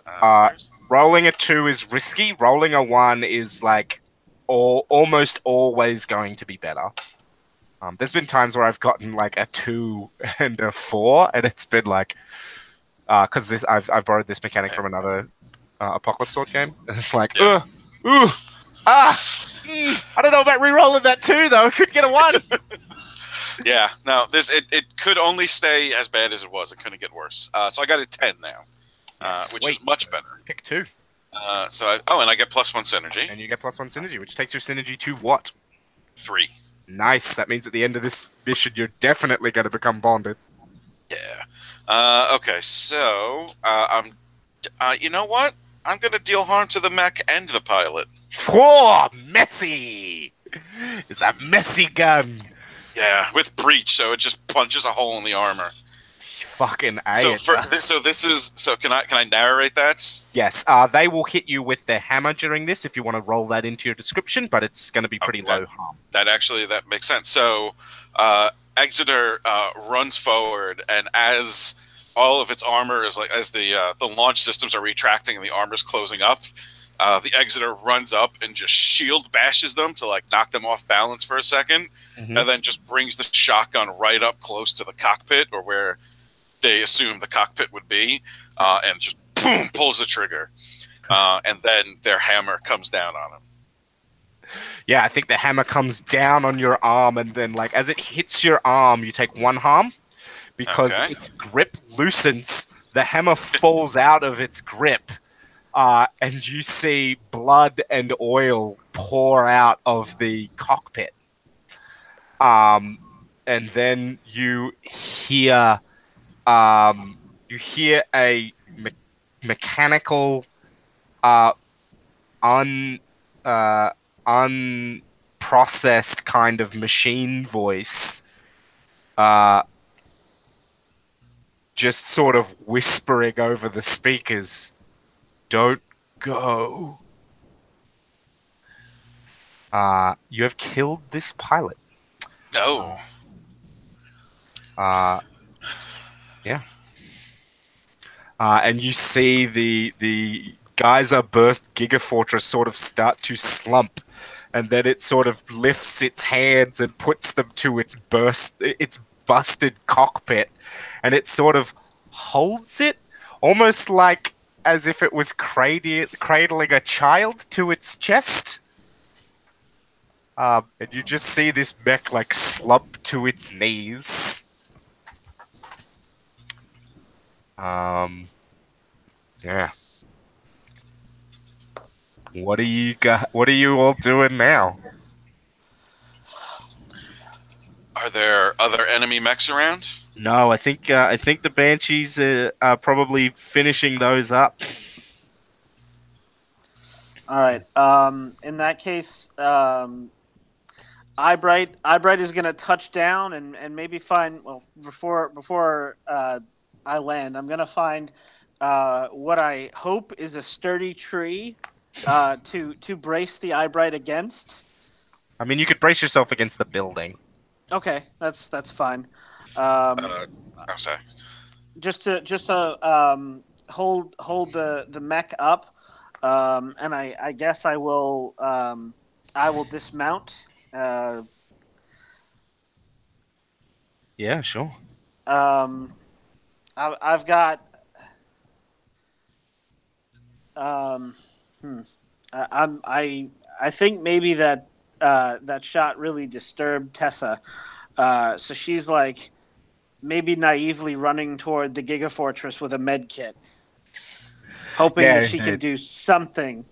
rolling a 2 is risky. Rolling a 1 is like almost always going to be better. There's been times where I've gotten like a 2 and a 4, and it's been like because I've borrowed this mechanic from another Apocalypse Sword game. And it's like I don't know about re-rolling that 2 though. Could get a 1. Yeah, no, it could only stay as bad as it was. It couldn't get worse. So I got a 10 now, which is much better. Pick 2. And I get +1 synergy. And you get +1 synergy, which takes your synergy to what? 3. Nice. That means at the end of this mission, you're definitely going to become bonded. Yeah. Okay. So I'm. You know what? I'm gonna deal harm to the mech and the pilot. Whoa, messy! It's a messy gun. Yeah, with breach, so it just punches a hole in the armor. Fucking A, So it does. so this is can I narrate that? Yes, they will hit you with their hammer during this if you want to roll that into your description, but it's going to be pretty low harm. That makes sense. So Exeter runs forward, and as all of its armor is like as the launch systems are retracting and the armor's closing up, the Exeter runs up and just shield bashes them to like knock them off balance for a second, and then just brings the shotgun right up close to the cockpit or where they assume the cockpit would be, and just boom pulls the trigger, and then their hammer comes down on them. Yeah, I think the hammer comes down on your arm, and then like as it hits your arm, you take 1 harm because its grip loosens. The hammer falls out of its grip, and you see blood and oil pour out of the cockpit. And then you hear a mechanical, unprocessed kind of machine voice, just sort of whispering over the speakers, "Don't go. You have killed this pilot." Oh. Yeah. And you see the geyser burst Gigafortress sort of start to slump, and then it sort of lifts its hands and puts them to its busted cockpit, and it sort of holds it, almost like as if it was cradling a child to its chest. And you just see this mech like slump to its knees. Yeah. What are you all doing now? Are there other enemy mechs around? No, I think the Banshees are probably finishing those up. All right. In that case, Eyebright is going to touch down and maybe find, well, before I land, I'm going to find what I hope is a sturdy tree to brace the Eyebright against. I mean, you could brace yourself against the building. Okay, that's fine. I'm sorry. Just to hold the mech up, and I guess I will dismount. Yeah, sure. I've got. I think maybe that shot really disturbed Tessa. So she's like maybe naively running toward the Gigafortress with a med kit, hoping that she can do something.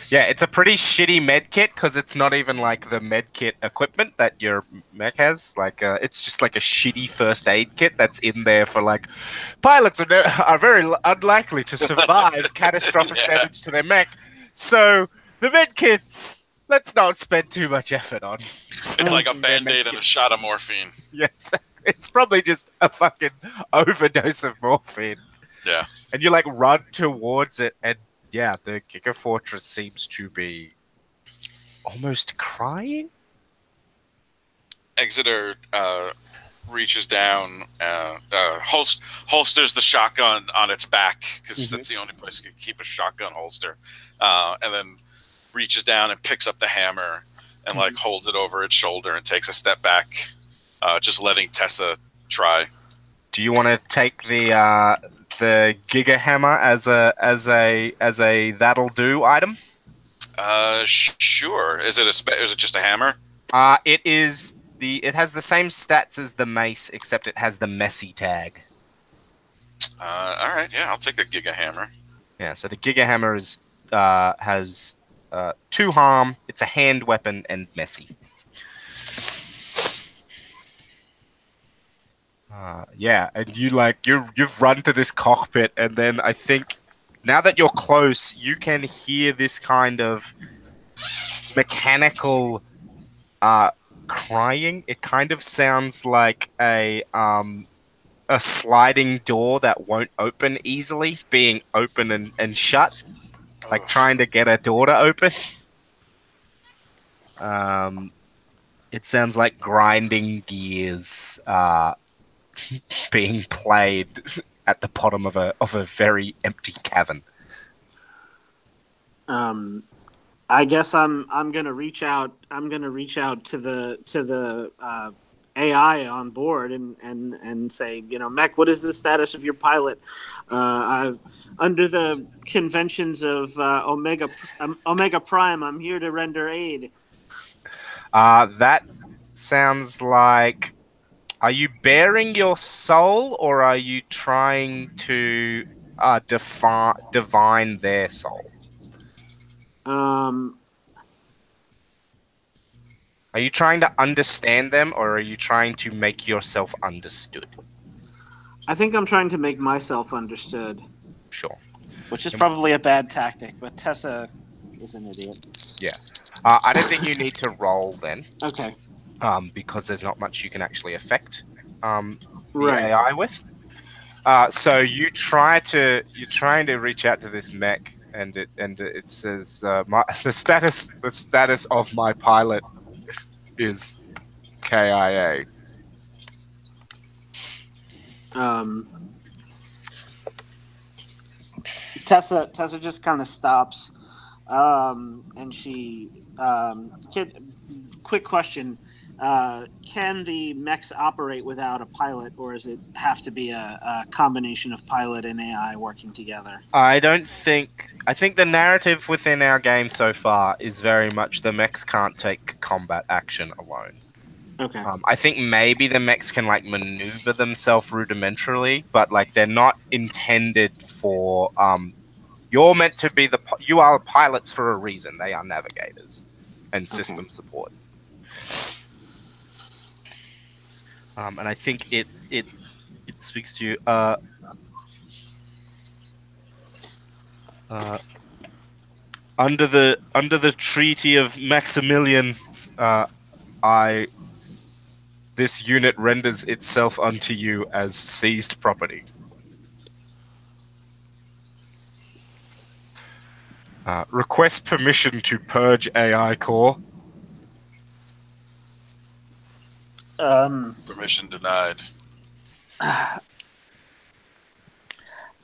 Yeah, it's a pretty shitty med kit because it's not even like the med kit equipment that your mech has. Like, it's just like a shitty first aid kit that's in there for like pilots are very unlikely to survive catastrophic damage to their mech. So the med kits, let's not spend too much effort on. It's like a Band-Aid and a shot of morphine. Yes, it's probably just a fucking overdose of morphine. Yeah, and you like run towards it and. Yeah, the Gigafortress seems to be almost crying. Exeter reaches down, holsters the shotgun on its back because that's the only place you can keep a shotgun holster, and then reaches down and picks up the hammer and like holds it over its shoulder and takes a step back, just letting Tessa try. Do you want to take the Giga Hammer as a that'll do item? Sure. Is it just a hammer? It has the same stats as the mace, except it has the messy tag. All right. Yeah, I'll take the Giga Hammer. Yeah. So the Giga Hammer has 2 harm. It's a hand weapon and messy. Yeah, and you've run to this cockpit, and then I think now that you're close, you can hear this kind of mechanical uh crying. It kind of sounds like a sliding door that won't open easily, being open and shut, like Ugh. trying to get a door to open. Um, it sounds like grinding gears being played at the bottom of a very empty cavern. Um, I guess I'm gonna reach out. I'm gonna reach out to the AI on board and say, Mech, what is the status of your pilot? Under the conventions of Omega Prime, I'm here to render aid. That sounds like. Are you bearing your soul, or are you trying to divine their soul? Um, Are you trying to understand them, or are you trying to make yourself understood? I think I'm trying to make myself understood, Sure. which is probably a bad tactic. But Tessa is an idiot. Yeah. I don't think you need to roll then, Okay, because there's not much you can actually affect the right. AI with. So you're trying to reach out to this mech, and it says the status of my pilot is KIA. Um, Tessa just kind of stops, and she quick question: can the mechs operate without a pilot, or does it have to be a combination of pilot and AI working together? I don't think. I think the narrative within our game so far is very much the mechs can't take combat action alone. Okay. I think maybe the mechs can like maneuver themselves rudimentarily, but like they're not intended for. You're meant to be you are pilots for a reason. They are navigators and Okay. system support. And I think it speaks to you. Uh, under the Treaty of Maximilian, I this unit renders itself unto you as seized property. Request permission to purge AI core. Permission denied.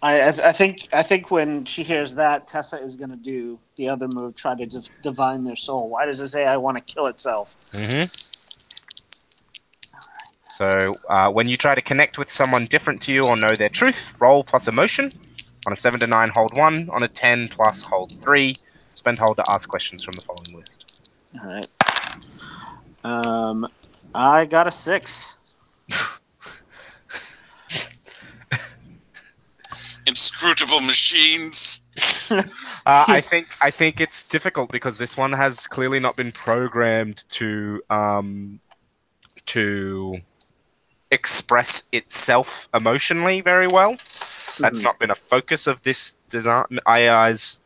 I think when she hears that, Tessa is going to do the other move, try to divine their soul. Why does this AI want to kill itself? Mm-hmm. So when you try to connect with someone different to you or know their truth, roll plus emotion. On a 7 to 9, hold 1. On a 10 plus, hold 3. Spend hold to ask questions from the following list. All right. I got a 6. Inscrutable machines. I think it's difficult because this one has clearly not been programmed to express itself emotionally very well. That's not been a focus of this design AI's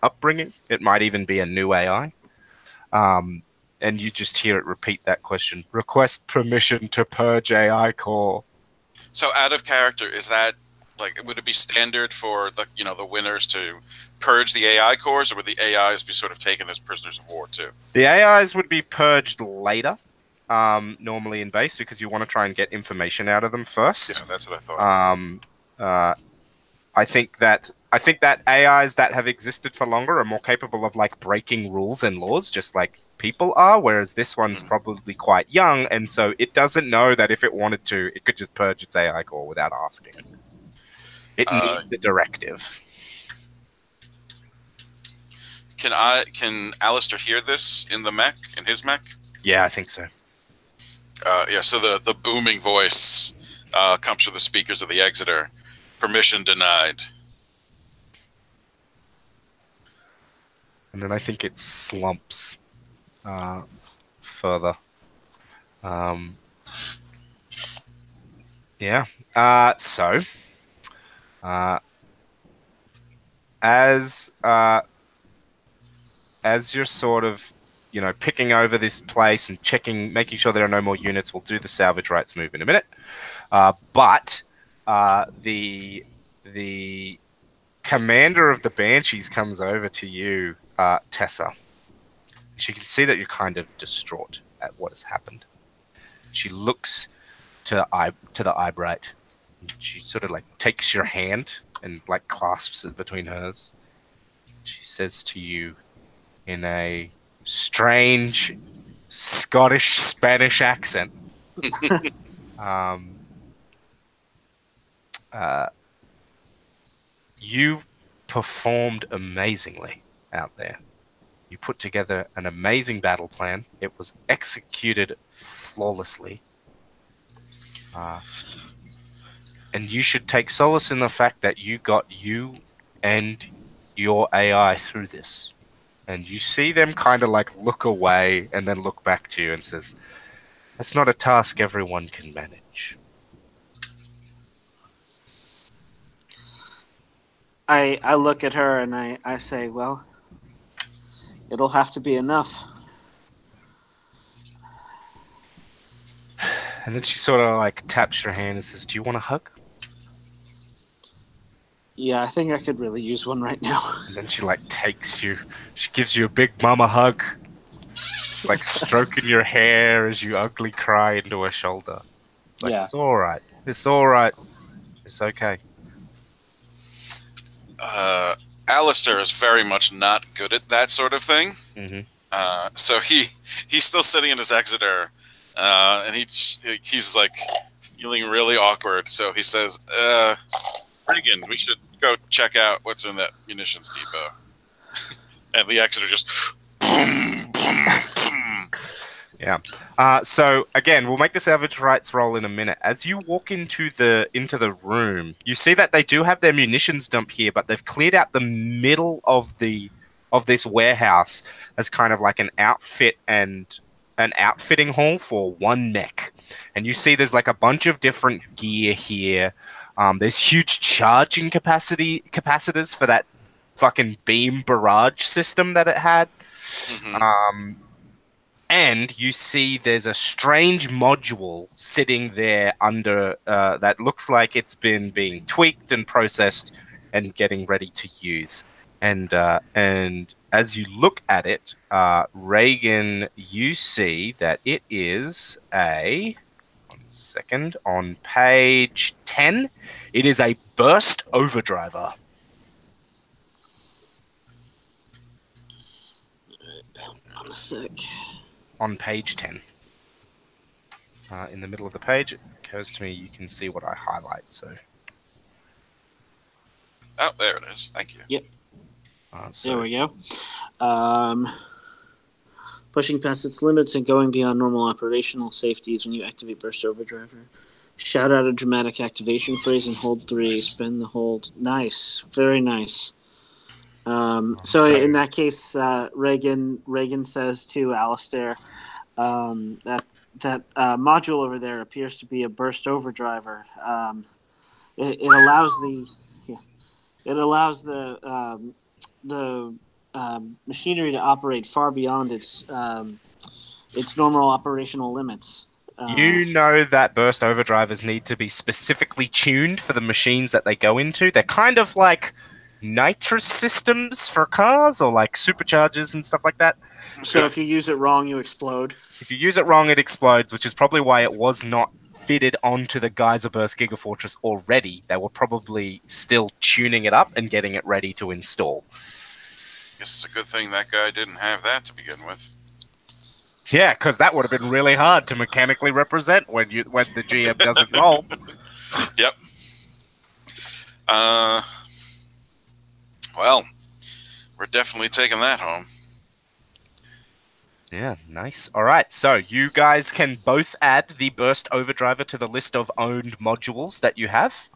upbringing. It might even be a new AI. And you just hear it repeat that question. Request permission to purge AI core. So out of character, is that like would it be standard for the winners to purge the AI cores, or would the AIs be sort of taken as prisoners of war too? The AIs would be purged later, normally in base, because you want to try and get information out of them first. Yeah, that's what I thought. I think that AIs that have existed for longer are more capable of like breaking rules and laws, just like people are. Whereas this one's probably quite young, and so it doesn't know that if it wanted to, it could just purge its AI core without asking. It needs the directive. Can Alistair hear this in his mech? Yeah, I think so. Yeah. So the booming voice comes from the speakers of the Exeter. Permission denied. And then I think it slumps further. Yeah. So, as you're sort of, picking over this place and making sure there are no more units, we'll do the salvage rights move in a minute. But the commander of the Banshees comes over to you, Tessa. She can see that you're kind of distraught at what has happened. She looks to the Eyebright. She sort of like takes your hand and like clasps it between hers. She says to you in a strange Scottish Spanish accent, um, "You performed amazingly out there. You put together an amazing battle plan. It was executed flawlessly. And you should take solace in the fact that you got you and your AI through this." And you see them kind of like look away and then look back to you and says, "That's not a task everyone can manage." I look at her and I say, well, it'll have to be enough. And then she sort of like taps your hand and says, "Do you want a hug?" Yeah, I think I could really use one right now. And then she like she gives you a big mama hug, like stroking your hair as you ugly cry into her shoulder. Like, Yeah. It's all right. It's all right. It's okay. Alistair is very much not good at that sort of thing. Mm-hmm. So he's still sitting in his Exeter, and he's like feeling really awkward. So he says, "Regan, we should go check out what's in that munitions depot." And the Exeter just boom, boom, boom. Yeah. So again, we'll make the salvage rights roll in a minute. As you walk into the room, you see that they do have their munitions dump here, but they've cleared out the middle of this warehouse as kind of like an outfitting hall for one mech. And you see there's like a bunch of different gear here. There's huge charging capacitors for that fucking beam barrage system that it had. Mm-hmm. And you see there's a strange module sitting there under that looks like it's been being tweaked and processed and getting ready to use. And as you look at it, Reagan, you see that it is one second, on page 10. It is a burst overdriver. I'm a sec. On page 10. In the middle of the page, it occurs to me you can see what I highlight. So, Oh, there it is. Thank you. Yep. so There we go. Pushing past its limits and going beyond normal operational safeties when you activate Burst Overdriver. Shout out a dramatic activation phrase and hold 3. Nice. Spin the hold. Nice. Very nice. So in that case, Reagan says to Alistair that module over there appears to be a burst overdriver. It allows the machinery to operate far beyond its normal operational limits. you know that burst overdrivers need to be specifically tuned for the machines that they go into. They're kind of like nitrous systems for cars or like superchargers and stuff like that. So if you use it wrong, you explode. If you use it wrong, it explodes, which is probably why it was not fitted onto the Geyser Burst Gigafortress already. They were probably still tuning it up and getting it ready to install. Guess it's a good thing that guy didn't have that to begin with. Yeah, because that would have been really hard to mechanically represent when the GM doesn't roll. Yep. Well, we're definitely taking that home. Yeah, nice. All right, so you guys can both add the Burst Overdriver to the list of owned modules that you have.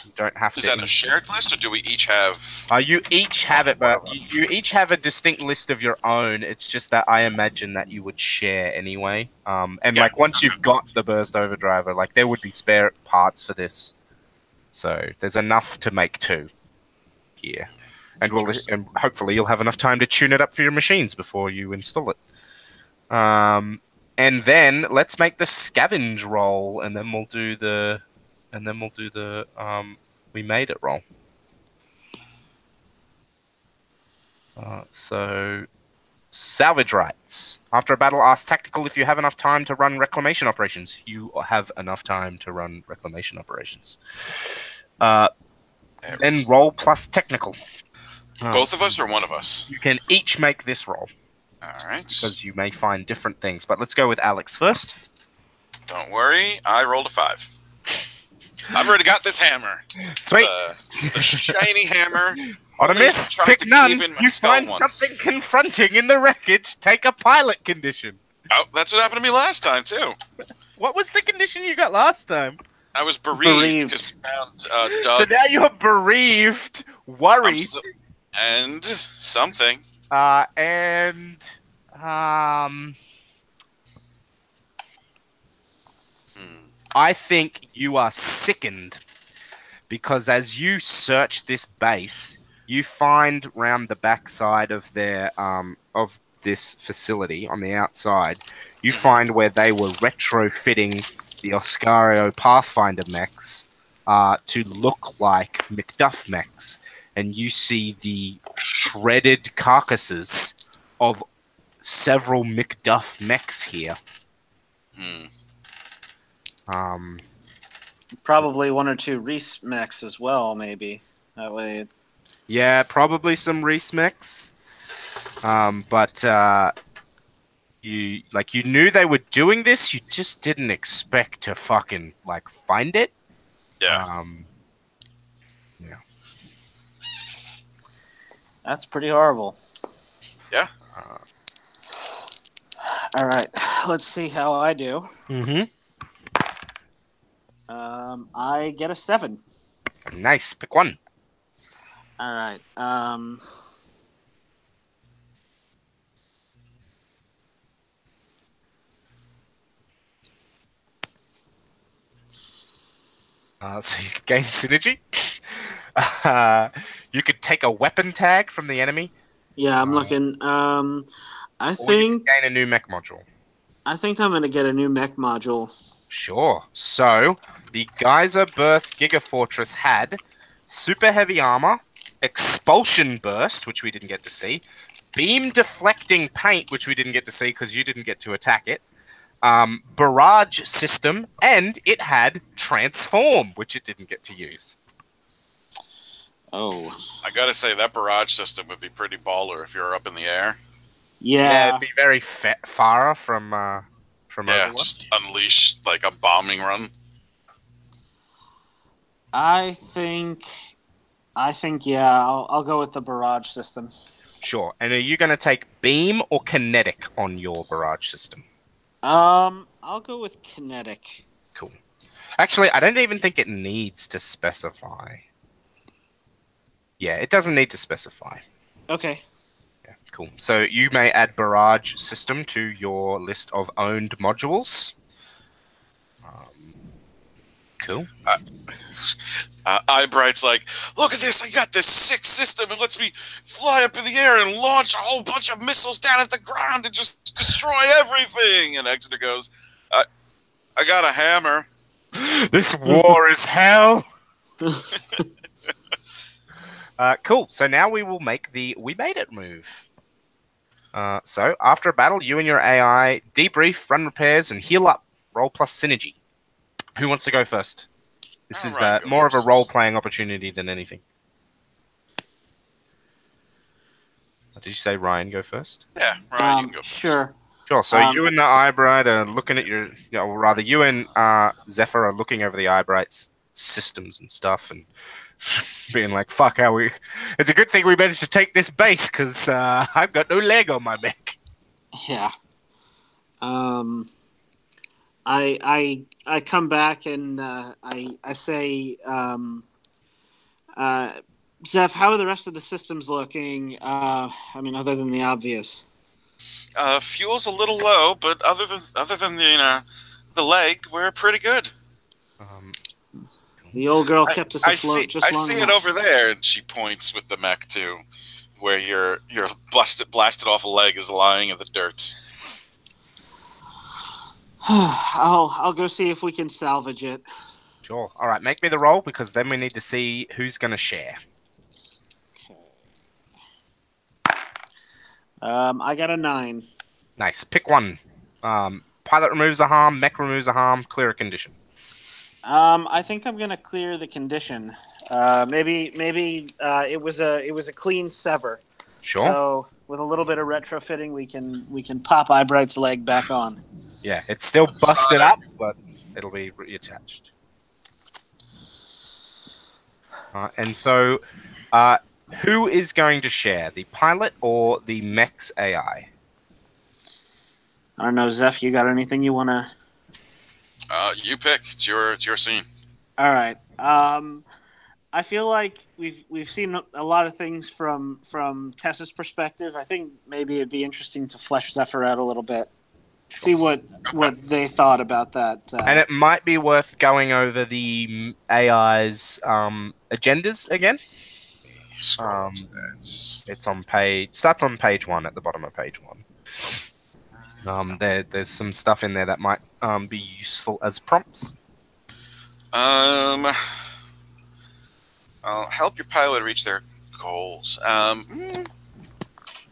You don't have Is to. that a shared list, or do we each have? You each have it, but you each have a distinct list of your own. It's just that I imagine that you would share anyway. And Yeah. like once you've got the burst overdriver, like there would be spare parts for this, so there's enough to make two here, and hopefully you'll have enough time to tune it up for your machines before you install it. And then let's make the scavenge roll, and then we'll do the, we made it roll. So, salvage rights. After a battle, ask tactical if you have enough time to run reclamation operations. You have enough time to run reclamation operations. Then roll plus technical. Both of us or one of us? You can each make this roll. All right. Because you may find different things. But let's go with Alex first. Don't worry, I rolled a 5. I've already got this hammer. Sweet. The shiny hammer. On a miss, pick none. You find once. something confronting in the wreckage. Take a pilot condition. Oh, that's what happened to me last time, too. What was the condition you got last time? I was bereaved because we found Doug. So now you're bereaved, worried, and something. I think you are sickened because as you search this base, you find round the backside of their of this facility on the outside, you find where they were retrofitting the Oscario Pathfinder mechs to look like McDuff mechs, and you see the shredded carcasses of several McDuff mechs here. Probably 1 or 2 R.E.S.E mechs as well, maybe. That way. Yeah, probably some R.E.S.E mechs. But you knew they were doing this, you just didn't expect to fucking find it. Yeah. Yeah. That's pretty horrible. Yeah. All right, let's see how I do. I get a 7. Nice. Pick one. All right. So you could gain synergy. You could take a weapon tag from the enemy. Yeah, I'm looking. I Or think you could gain a new mech module. I think I'm gonna get a new mech module. Sure. So the Geyser Burst Gigafortress had super heavy armor, expulsion burst, which we didn't get to see, beam deflecting paint, which we didn't get to see because you didn't get to attack it, barrage system, and it had transform, which it didn't get to use. Oh. I gotta say, that barrage system would be pretty baller if you're up in the air. Yeah. It'd be very far from Yeah, Overwatch. just unleash a bombing run. I think yeah, I'll go with the barrage system. Sure. And are you going to take beam or kinetic on your barrage system? I'll go with kinetic. Cool. Actually, I don't even think it needs to specify. Yeah, it doesn't need to specify. Okay. Yeah, cool. So you may add barrage system to your list of owned modules. Cool. Eyebright's like, look at this, I got this sick system. It lets me fly up in the air and launch a whole bunch of missiles down at the ground and just destroy everything. And Exeter goes, I got a hammer. This war is hell. Cool. So now we will make the we made it move. So after a battle, you and your AI debrief, run repairs, and heal up. Roll plus synergy. Who wants to go first? This is more of a role-playing opportunity than anything. Did you say Ryan go first? Yeah, Ryan, you can go first. Sure. Sure. So you and the Eyebright are looking at or rather, you and Zephyr are looking over the Eyebright's systems and stuff, and being like, "Fuck, how we? It's a good thing we managed to take this base because I've got no leg on my mech." Yeah. I come back and I say Zeph, how are the rest of the systems looking? I mean, other than the obvious. Fuel's a little low, but other than the leg, we're pretty good. Um, The old girl kept us I afloat see just long it enough. over there, and she points with the mech to where your blasted off leg is lying in the dirt. I'll go see if we can salvage it. sure. All right, make me the roll because then we need to see who's going to share. I got a 9. Nice. Pick one. Pilot removes a harm, mech removes a harm, clear a condition. I think I'm gonna clear the condition. Maybe it was a clean sever. Sure. So with a little bit of retrofitting, we can pop Eyebright's leg back on. Yeah, it's still busted up, but it'll be reattached. And so, who is going to share, the pilot or the mech's AI? I don't know, Zeph. You got anything you wanna? You pick. It's your scene. All right. I feel like we've seen a lot of things from Tessa's perspective. I think maybe it'd be interesting to flesh Zephyr out a little bit, see what they thought about that. And it might be worth going over the AI's agendas again. It's on starts on page 1 at the bottom of page 1. There's some stuff in there that might be useful as prompts. I'll help your pilot reach their goals.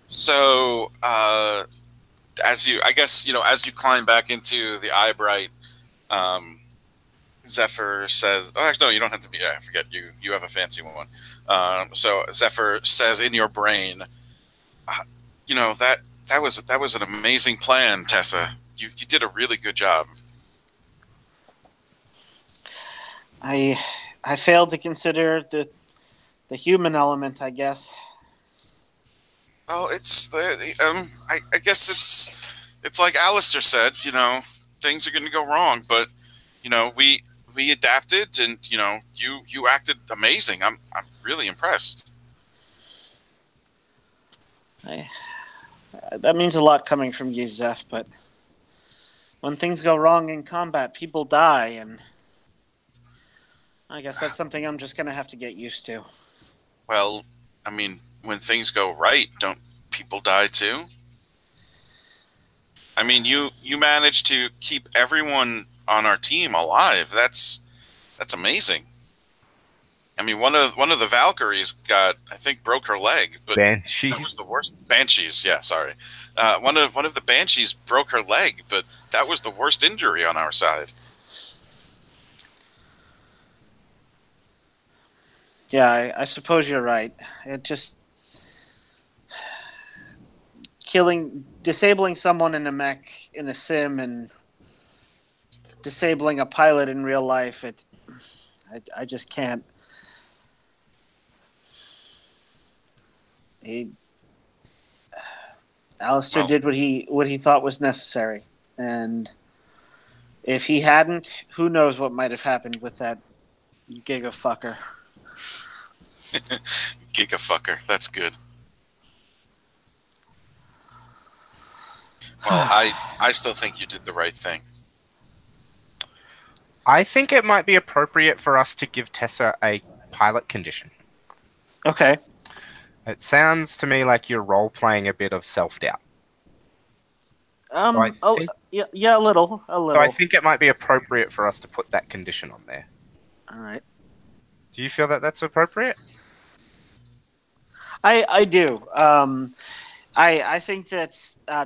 So as you climb back into the Eyebright, Zephyr says, "Oh, actually, no, you don't have to be. I forget you have a fancy one." So Zephyr says in your brain, that was an amazing plan, Tessa. You did a really good job. I failed to consider the human element, I guess. Well, it's I guess it's like Alistair said. Things are going to go wrong, but we adapted, and you acted amazing. I'm really impressed. That means a lot coming from you, Zeph, but when things go wrong in combat, people die, and I guess that's something I'm just going to have to get used to. Well, I mean, when things go right, don't people die too? I mean, you managed to keep everyone on our team alive. That's amazing. I mean, one of the Valkyries broke her leg, but Banshees. That was the worst. Banshees, yeah, sorry. One of the Banshees broke her leg, but that was the worst injury on our side. Yeah, I suppose you're right. It just disabling someone in a mech in a sim and disabling a pilot in real life. I just can't. Alistair did what he thought was necessary, and if he hadn't, who knows what might have happened with that gigafucker. Gigafucker, that's good. Well, I still think you did the right thing. I think it might be appropriate for us to give Tessa a pilot condition. Okay. It sounds to me like you're role-playing a bit of self-doubt. Yeah, a little. So I think it might be appropriate for us to put that condition on there. All right. Do you feel that that's appropriate? I do. I think that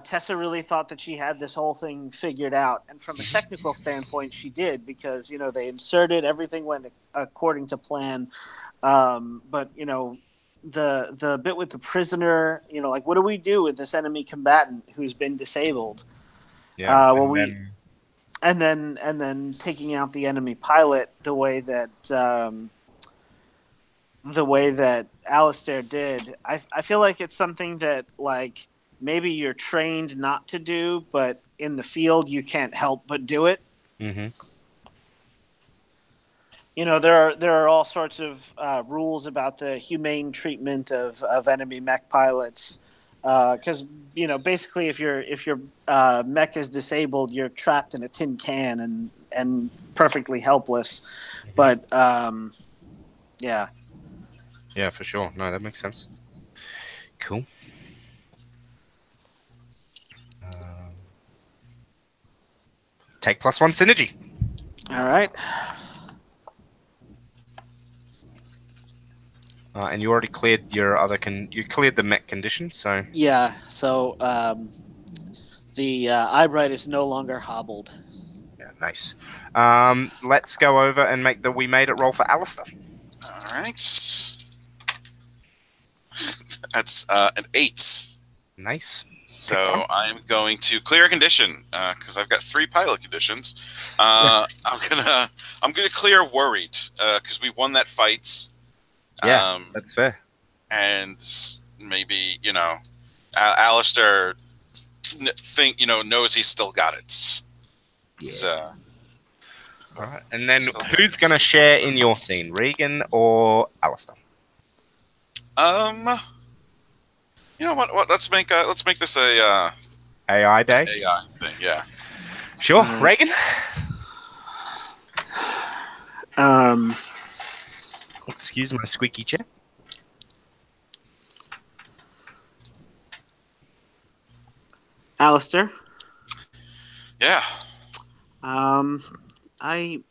Tessa really thought that she had this whole thing figured out, and from a technical standpoint, she did, because they inserted, everything went according to plan. But the bit with the prisoner, like, what do we do with this enemy combatant who's been disabled? Yeah. And then taking out the enemy pilot the way that Alistair did, I feel like it's something that, like, maybe you're trained not to do, but in the field you can't help but do it. Mm-hmm. there are all sorts of rules about the humane treatment of enemy mech pilots. Because basically, if your mech is disabled, you're trapped in a tin can and perfectly helpless. But yeah. Yeah, for sure. No, that makes sense. Cool. Take +1 synergy. All right. And you already cleared your other you cleared the mech condition, so Yeah. So the Eyebright is no longer hobbled. yeah, nice. Let's go over and make the we made it roll for Alistair. All right. That's an 8. Nice. So I'm going to clear a condition because I've got 3 pilot conditions. I'm gonna clear worried because we won that fight. Yeah, that's fair. And maybe Alistair knows he's still got it. Yeah. So, all right, and then who's gonna share in your scene, Regan or Alistair? You know what? Let's make this a AI day. AI thing. Yeah. Sure, Regan. Excuse my squeaky chair. Alistair. Yeah. I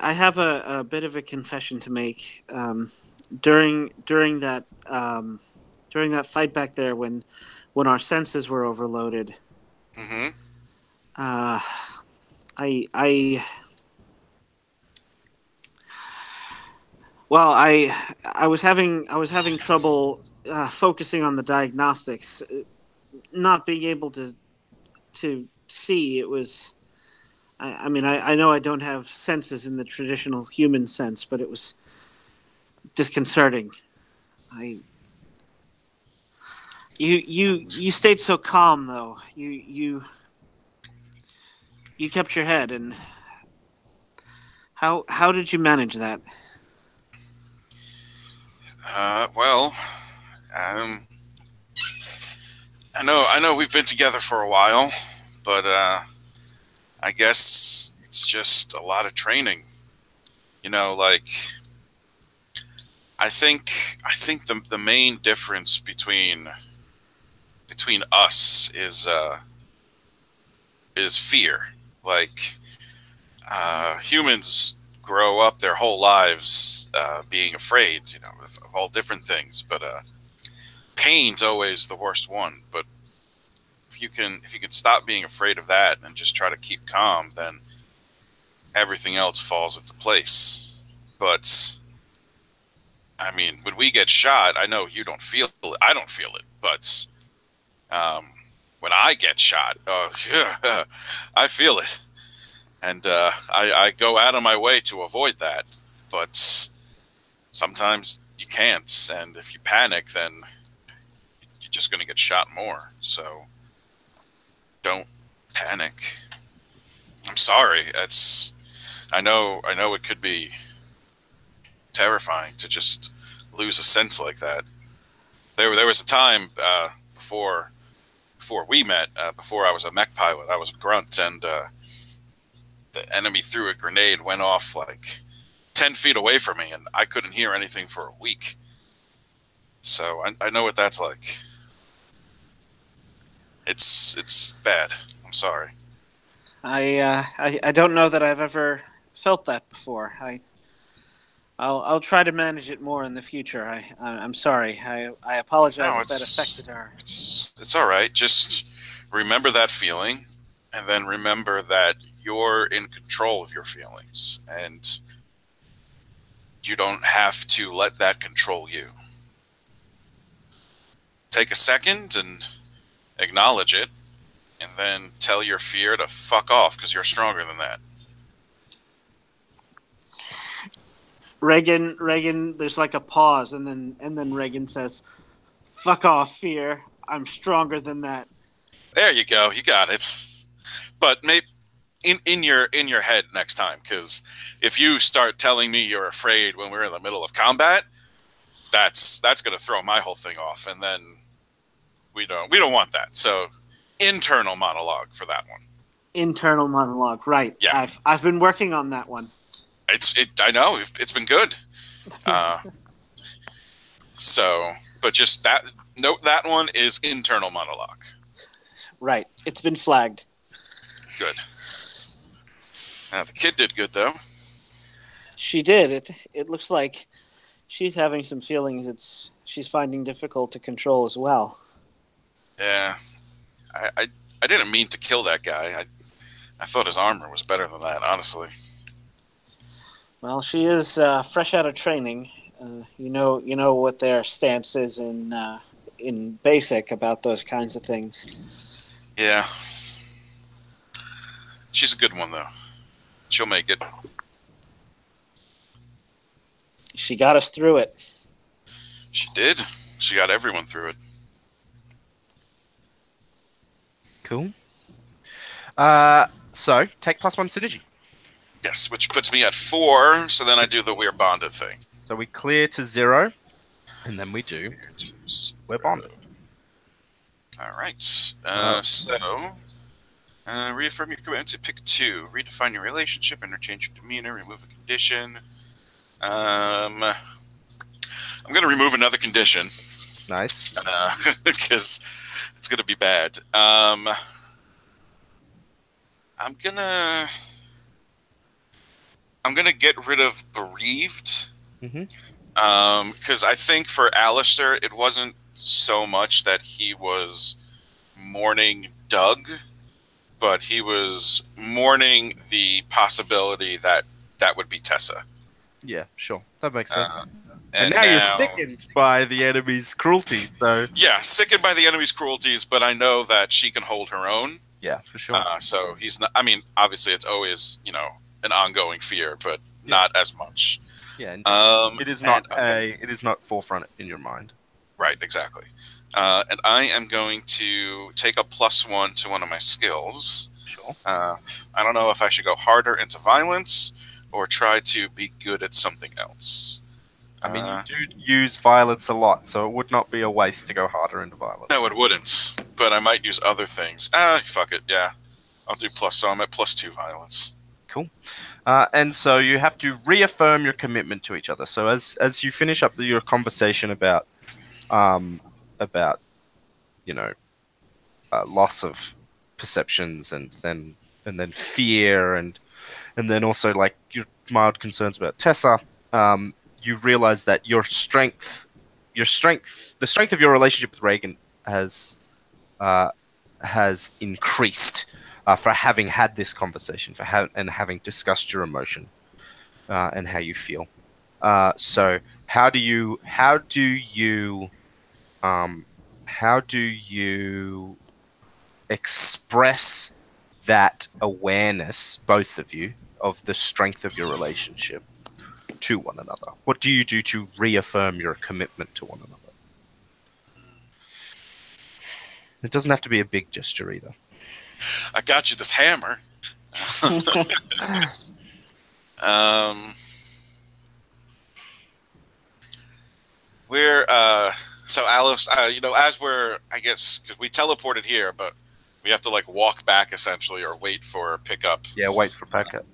have a bit of a confession to make. During that fight back there when our senses were overloaded. Mm-hmm. I was having trouble focusing on the diagnostics, not being able to see. It was. I mean, I know I don't have senses in the traditional human sense, but it was disconcerting. You stayed so calm though. You kept your head, and how did you manage that? Well, I know we've been together for a while, but I guess it's just a lot of training. Like I think the main difference between us is fear. Like humans grow up their whole lives being afraid, of all different things. But pain's always the worst one. But if you can stop being afraid of that and just try to keep calm, then everything else falls into place. But I mean, when we get shot, I know you don't feel it. I don't feel it, but when I get shot, I feel it, and I go out of my way to avoid that. But sometimes you can't, and if you panic, then you're just going to get shot more. So don't panic. I'm sorry. I know it could be terrifying to just lose a sense like that. There was a time before we met, before I was a mech pilot, I was a grunt, and the enemy threw a grenade, went off like 10 feet away from me, and I couldn't hear anything for a week. So I know what that's like. It's bad. I'm sorry. I don't know that I've ever felt that before. I'll try to manage it more in the future. I'm sorry. I apologize if that affected her. It's all right. Just remember that feeling, and then remember that you're in control of your feelings, and you don't have to let that control you. Take a second and acknowledge it, and then tell your fear to fuck off because you're stronger than that. Reagan, there's like a pause, and then Reagan says, "Fuck off, fear. I'm stronger than that." There you go. You got it. But in your head next time, because if you start telling me you're afraid when we're in the middle of combat, that's going to throw my whole thing off, and then we don't want that. So internal monologue for that one. Internal monologue, right? Yeah. I've been working on that one. I know it's been good. So, but just that note, that one is internal monologue. Right. It's been flagged. Good. The kid did good though. She did. It looks like she's having some feelings she's finding difficult to control as well. Yeah. I didn't mean to kill that guy. I thought his armor was better than that, honestly. Well, she is fresh out of training. You know what their stance is in basic about those kinds of things. Yeah. She's a good one though. She'll make it. She got us through it. She did. She got everyone through it. Cool. So take +1 synergy. Yes, which puts me at 4. So then I do the we're bonded thing. So we clear to 0, and then we do we're bonded. All right. So reaffirm your commitment to pick 2. Redefine your relationship. Interchange your demeanor. Remove a condition. I'm going to remove another condition. Nice. Because it's going to be bad. I'm gonna get rid of bereaved. Because I think for Alistair, it wasn't so much that he was mourning Doug, but he was mourning the possibility that that would be Tessa. Yeah, sure. That makes sense. And now you're sickened by the enemy's cruelty, so... Yeah, sickened by the enemy's cruelties, but I know that she can hold her own. Yeah, for sure. So he's not... I mean, obviously it's always, an ongoing fear, but not as much. Yeah, it is not forefront in your mind. Right, exactly. And I am going to take a +1 to one of my skills. Sure. I don't know if I should go harder into violence or try to be good at something else. I mean, you do use violence a lot, so it would not be a waste to go harder into violence. No, it wouldn't. But I might use other things. Fuck it, yeah. I'll do so I'm at +2 violence. Cool. And so you have to reaffirm your commitment to each other. So as you finish up your conversation about loss of perceptions and then fear and then also like your mild concerns about Tessa, you realize that the strength of your relationship with Reagan has increased for having had this conversation, and having discussed your emotion and how you feel. So how do you express that awareness, both of you, of the strength of your relationship to one another? What do you do to reaffirm your commitment to one another? It doesn't have to be a big gesture either. I got you this hammer. We're so Alice, as we're, I guess, because we teleported here, but we have to like walk back essentially, or wait for pickup. Yeah, wait for pickup.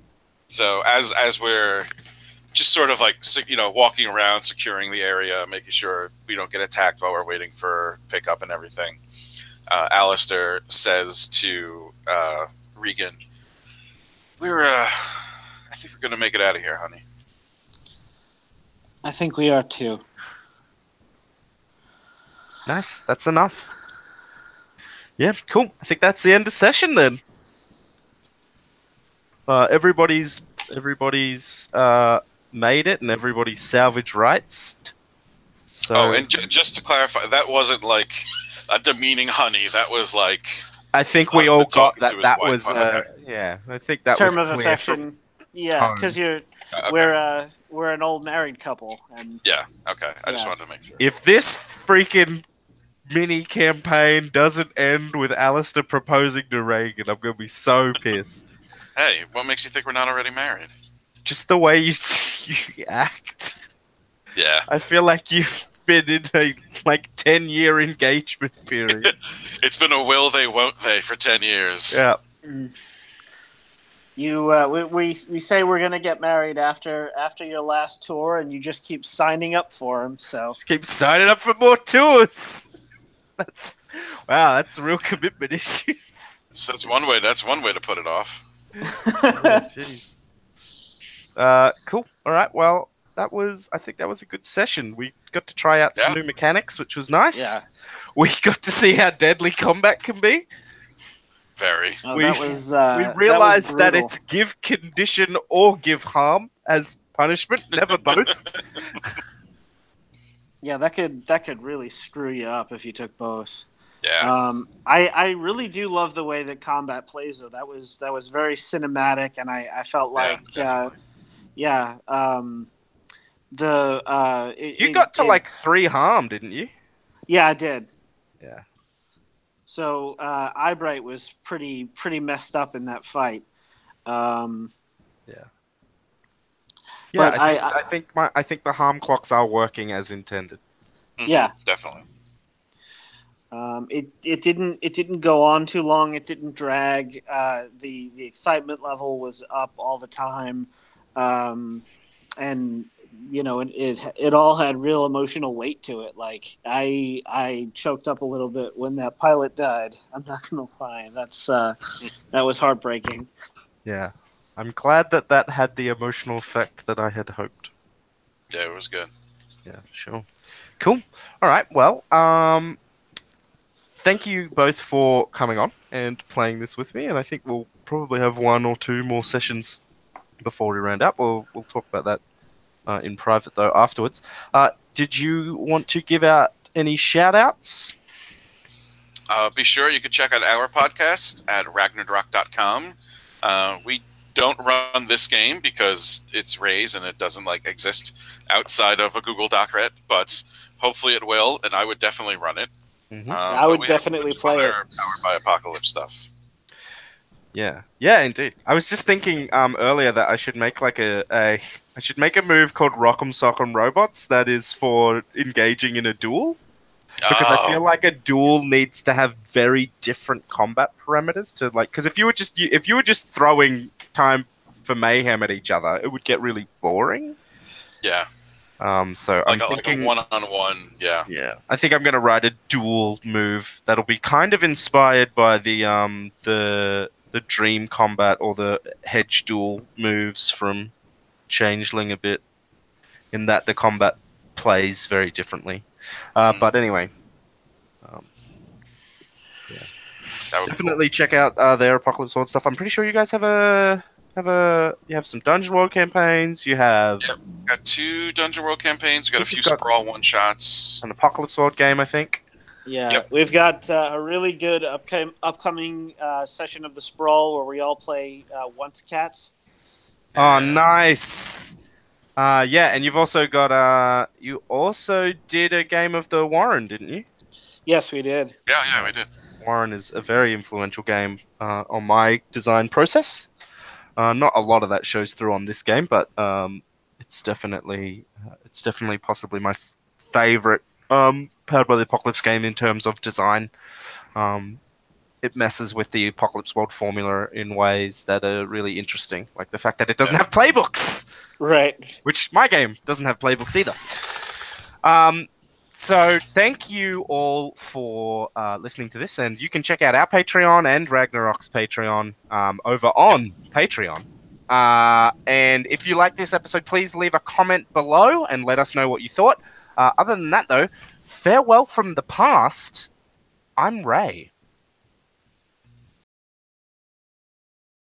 So as we're just sort of like walking around, securing the area, making sure we don't get attacked while we're waiting for pickup and everything, Alistair says to Regan, I think we're gonna make it out of here, honey. I think we are too. Nice. That's enough. Yeah, cool. I think that's the end of session then. Everybody's made it, and everybody's salvage rights. So, and just to clarify, that wasn't like a demeaning honey. That was like, I think we all got that. That wife. was Okay. Yeah. I think that term was of clear affection. Yeah, because Okay. we're an old married couple, and Yeah. Okay. I just wanted to make sure. If this freaking mini campaign doesn't end with Alistair proposing to Reagan, I'm gonna be so pissed. Hey, what makes you think we're not already married? Just the way you act. Yeah. I feel like you've been in a 10-year engagement period. It's been a will they, won't they for 10 years. Yeah. We say we're gonna get married after your last tour, and you just keep signing up for them. So Just keep signing up for more tours. That's real commitment issues. So that's one way. That's one way to put it off. Oh, jeez. Cool. All right. Well, I think that was a good session. We got to try out some new mechanics, which was nice. Yeah. We got to see how deadly combat can be. Very. Oh, we we realized that it's give condition or give harm as punishment, never both. Yeah, that could really screw you up if you took both. Yeah. I really do love the way that combat plays though. That was very cinematic, and I felt like you got to 3 harm, didn't you? Yeah, I did. Yeah. So Eyebright was pretty messed up in that fight. Yeah. But I think the harm clocks are working as intended. Yeah, definitely. It didn't go on too long. It didn't drag. The excitement level was up all the time, and it all had real emotional weight to it. Like I choked up a little bit when that pilot died. I'm not gonna lie. That was heartbreaking. Yeah, I'm glad that had the emotional effect that I had hoped. Yeah, it was good. Yeah, sure. Cool. All right. Well, thank you both for coming on and playing this with me, and I think we'll probably have 1 or 2 more sessions before we round up. We'll talk about that in private, though, afterwards. Did you want to give out any shout-outs? Be sure you can check out our podcast at ragnardrock.com. We don't run this game because it's R.E.S.E and it doesn't exist outside of a Google Doc Ret, but hopefully it will, and I would definitely run it. Mm-hmm. I would definitely play it. Powered by Apocalypse stuff. Yeah, indeed. I was just thinking earlier that I should make I should make a move called Rock'em Sock'em Robots that is for engaging in a duel. Because I feel like a duel needs to have very different combat parameters to because if you were just throwing time for mayhem at each other, it would get really boring. Yeah. So I'm thinking like a one-on-one. Yeah. Yeah. I think I'm going to write a duel move that'll be kind of inspired by the dream combat or the hedge duel moves from Changeling a bit, in that the combat plays very differently. But anyway, definitely check out their Apocalypse World stuff. I'm pretty sure you guys have some Dungeon World campaigns. You have got 2 Dungeon World campaigns. We got a few Sprawl one-shots. An Apocalypse World game, I think. Yeah, We've got a really good upcoming session of the Sprawl where we all play Once Cats. Oh, nice. And you've also got you also did a game of the Warren, didn't you? Yes, we did. Yeah, we did. Warren is a very influential game on my design process. Not a lot of that shows through on this game, but it's definitely possibly my favorite Powered by the Apocalypse game in terms of design. It messes with the Apocalypse World formula in ways that are really interesting, like the fact that it doesn't have playbooks. Right. Which my game doesn't have playbooks either. So thank you all for listening to this, and you can check out our Patreon and Ragnarok's Patreon over on Patreon. And if you like this episode, please leave a comment below and let us know what you thought. Other than that, though, farewell from the past. I'm Ray.